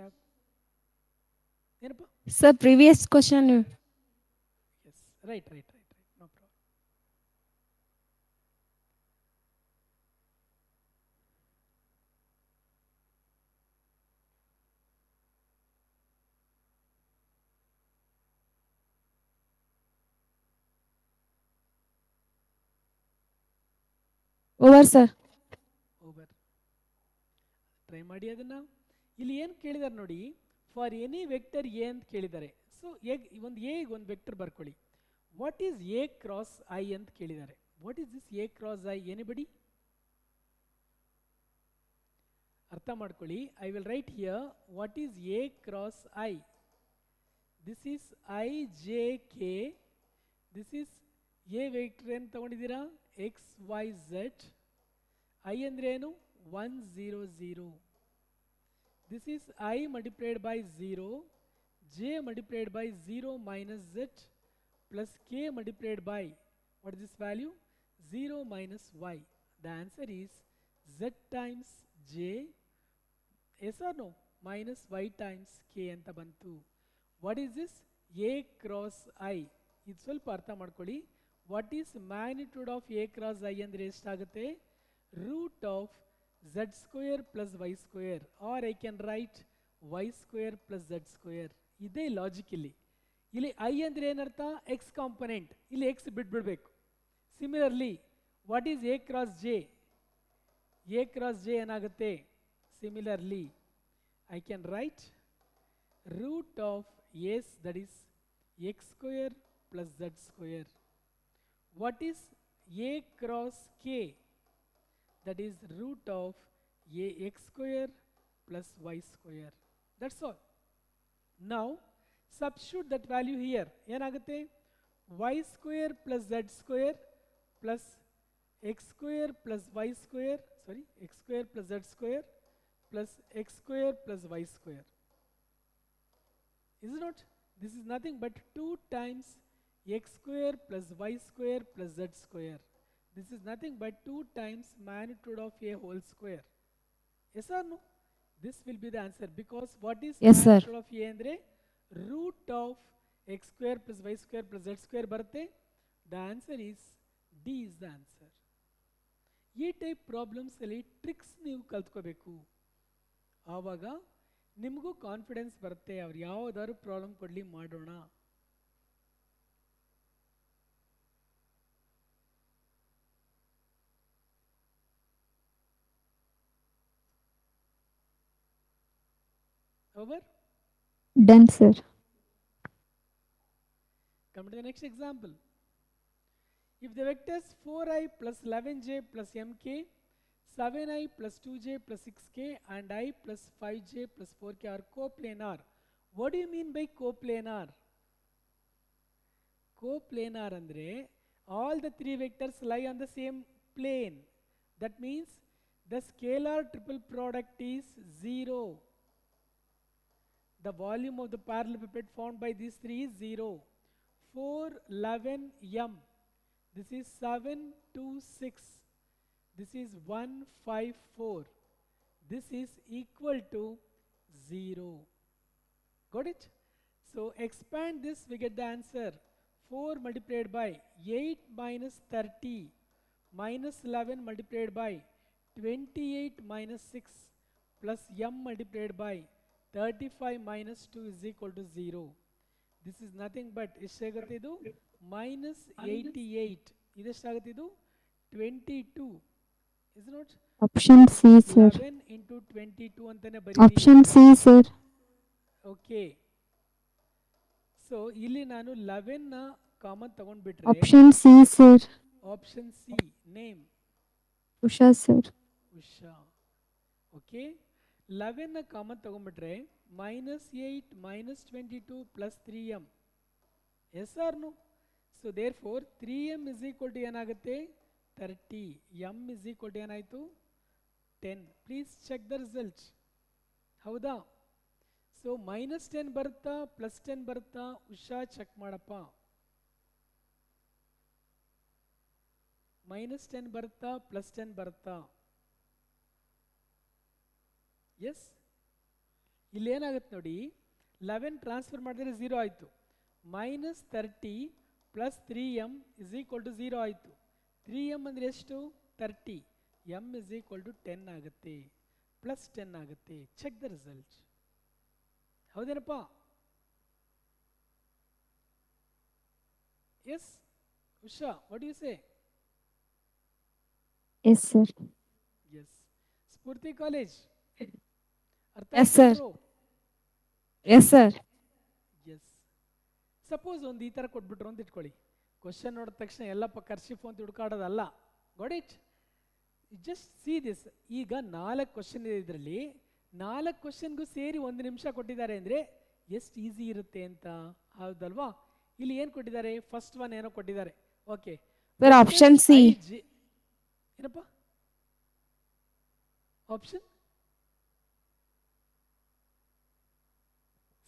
ಏನಪ್ಪ Sir, previous question. Yes right no problem. Over, sir. Over try ಮಾಡಿ ಅದನ್ನ. ಇಲ್ಲಿ ಏನು ಕೇಳಿದಾರೆ ನೋಡಿ, for any vector A ಅಂತ ಕೇಳಿದ್ದಾರೆ. So ಒಂದು vector ಬರ್ಕೊಳ್ಳಿ. What is A cross I ಅಂತ ಕೇಳಿದ್ದಾರೆ. What is this A cross I? Anybody ಅರ್ಥ ಮಾಡ್ಕೊಳ್ಳಿ. I will write here what is A cross I. This is I J K. This is A vector ಏನು ತಗೊಂಡಿದ್ದೀರಾ? X Y Z. I ಅಂದರೆ ಏನು? 1 0 0. This is I multiplied by 0, j multiplied by 0 minus z plus k multiplied by, what is this value? 0 minus y. The answer is z times j, yes or no? Minus y times k anta bantu. What is this? A cross I. ಇದು ಸ್ವಲ್ಪ ಅರ್ಥ ಮಾಡ್ಕೊಳ್ಳಿ. What is magnitude of A cross I ಅಂದರೆ ಎಷ್ಟಾಗುತ್ತೆ? Root of z square plus y square, or I can write y square plus z square. ಇದೇ logic. ಇಲ್ಲಿ I ಅಂದರೆ ಏನರ್ಥ? X component. ಇಲ್ಲಿ ಎಕ್ಸ್ ಬಿಟ್ಬಿಡ್ಬೇಕು. Similarly what is A cross J? A cross J ಏನಾಗುತ್ತೆ? Similarly I can write root of S, that is X square plus Z square. What is A cross K? That is root of ax square plus y square. That's all. Now substitute that value here. ಏನಾಗುತ್ತೆ? y square plus z square plus x square plus y square, sorry, x square plus z square plus x square plus y square. Is it not? This is nothing but 2 times x square plus y square plus z square. This is nothing but 2 times magnitude of a whole square. Yes or no? This will be the answer, because what is Yes, sir. magnitude of a andre? Root of x square plus y square plus z square barutte. The answer is D is the answer. ಈ type problems ಅಲ್ಲಿ tricks ನೀವು ಕಲ್ತ್ಕೋಬೇಕು. ಆವಾಗ ನಿಮಗೂ confidence ಬರುತ್ತೆ, ಅವ್ರು ಯಾವುದಾದ್ರು problem ಕೊಡಲಿ ಮಾಡೋಣ. Over? Done, sir. Come to the next example. If the vectors 4i plus 11j plus mk, 7i plus 2j plus 6k and I plus 5j plus 4k are coplanar. What do you mean by coplanar? Coplanar andre all the three vectors lie on the same plane. That means the scalar triple product is 0. The volume of the parallelepiped formed by these three is 0. 4, 11, m. This is 7, 2, 6. This is 1, 5, 4. This is equal to 0. Got it? So expand this, we get the answer. 4 multiplied by 8 minus 30 minus 11 multiplied by 28 minus 6 plus m multiplied by 35 minus 2 is equal to 0. This is nothing but ಎಷ್ಟಾಗುತ್ತೆ ಇದು? minus 88. ಇದೆಷ್ಟಾಗುತ್ತೆ ಇದು? 22. Is it not? Option C, sir. 11 into 22 ಅಂತಾನೆ ಬರೀರಿ. Option C, sir. Okay. So ಇಲ್ಲಿ ನಾನು 11 ನ common ತಗೊಂಡ್ಬಿಟ್ರೆ Option C, sir. Option C, name Usha, sir. Usha. Okay, 11 ನ ಕಾಮನ್ ತಗೊಂಡ್ಬಿಟ್ರೆ minus 8 minus 22 plus 3m. Yes or no? So therefore 3m is equal to ಏನಾಗುತ್ತೆ? 30. m is equal to ಏನಾಯಿತು? 10. Please check the result. ಹೌದಾ? So -10 ಬರುತ್ತಾ +10 ಬರುತ್ತಾ? Usha check ಮಾಡಪ್ಪ. -10 ಬರುತ್ತಾ +10 ಬರುತ್ತಾ? ಎಸ್, ಇಲ್ಲಿ ಏನಾಗುತ್ತೆ ನೋಡಿ, 11 ಟ್ರಾನ್ಸ್ಫರ್ ಮಾಡಿದ್ರೆ 0 ಆಯಿತು. -30 + 3m = 0 ಆಯಿತು. 3m ಅಂದರೆ ಎಷ್ಟು? 30. m = 10 ಆಗುತ್ತೆ, +10 ಆಗುತ್ತೆ. Check the result. ಹೌದೇನಪ್ಪ? Yes Usha, what you say? Yes, sir. Yes. Spoorthi college ಅರ್ಥ Yes, sir. ಆಯ್ತು? Yes sir. ಎಸ್. ಸಪೋಸ್ ಒಂದು ಈ ಥರ ಕೊಟ್ಬಿಟ್ರು ಅಂತ ಇಟ್ಕೊಳ್ಳಿ. ಕ್ವಶನ್ ನೋಡಿದ ತಕ್ಷಣ ಎಲ್ಲಪ್ಪ ಕರ್ಷಿಫ್ ಅಂತ ಹುಡುಕಾಡೋದಲ್ಲ. Got it? Just see this. ಈಗ 4 ಕ್ವಶನ್ ಇದೆ ಇದರಲ್ಲಿ. 4 ಕ್ವಶನ್ಗೂ ಸೇರಿ 1 ನಿಮಿಷ ಕೊಟ್ಟಿದ್ದಾರೆ ಅಂದರೆ ಎಷ್ಟು ಈಸಿ ಇರುತ್ತೆ ಅಂತ. ಹೌದಲ್ವಾ? ಇಲ್ಲಿ ಏನು ಕೊಟ್ಟಿದ್ದಾರೆ? ಫಸ್ಟ್ ಒನ್ ಏನೋ ಕೊಟ್ಟಿದ್ದಾರೆ. Okay sir option C. ಏನಪ್ಪ ಆಪ್ಷನ್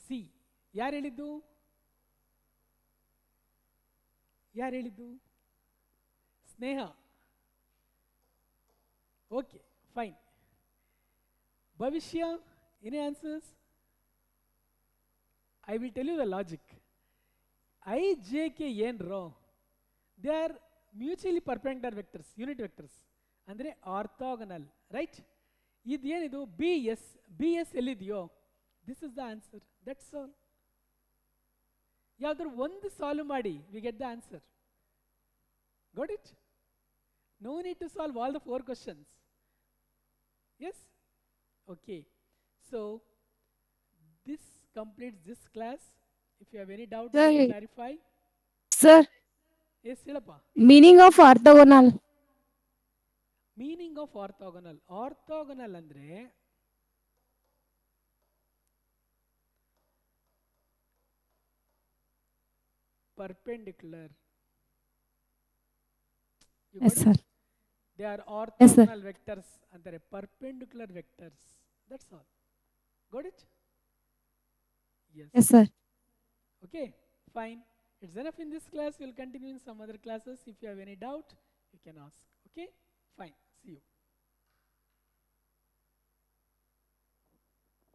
ಸಿ? ಯಾರು ಹೇಳಿದ್ದು? ಯಾರು ಹೇಳಿದ್ದು? Sneha. Okay fine. Bhavishya, any answers? I will tell you the logic. I J K ಏನ್ರೋ, they are mutually perpendicular vectors, unit vectors ಅಂದರೆ ಆರ್ಥೋಗನಲ್, ರೈಟ್? ಇದೇನಿದು? B S. ಬಿ ಎಸ್ ಎಲ್ಲಿದೆಯೋ this is the answer. That's all. ಯಾವ್ದಾದ್ರು ಒಂದು solve ಮಾಡಿ, we get the answer. Got it? No need to solve all the 4 questions. Yes? Okay. So this completes this class. If you have any doubt, Sir. you can clarify. Sir Yes, ಹೇಳಪ್ಪ. Meaning of orthogonal. Meaning of orthogonal. Orthogonal ಅಂದ್ರೆ perpendicular. Yes sir. They are Yes, sir. orthogonal vectors ಅಂತಾರೆ, perpendicular vectors. That's all. Got it? Yes. Yes sir. Okay, fine. It's enough in this class. We'll continue in some other classes. If you have any doubt, you can ask. Okay? Fine. See you.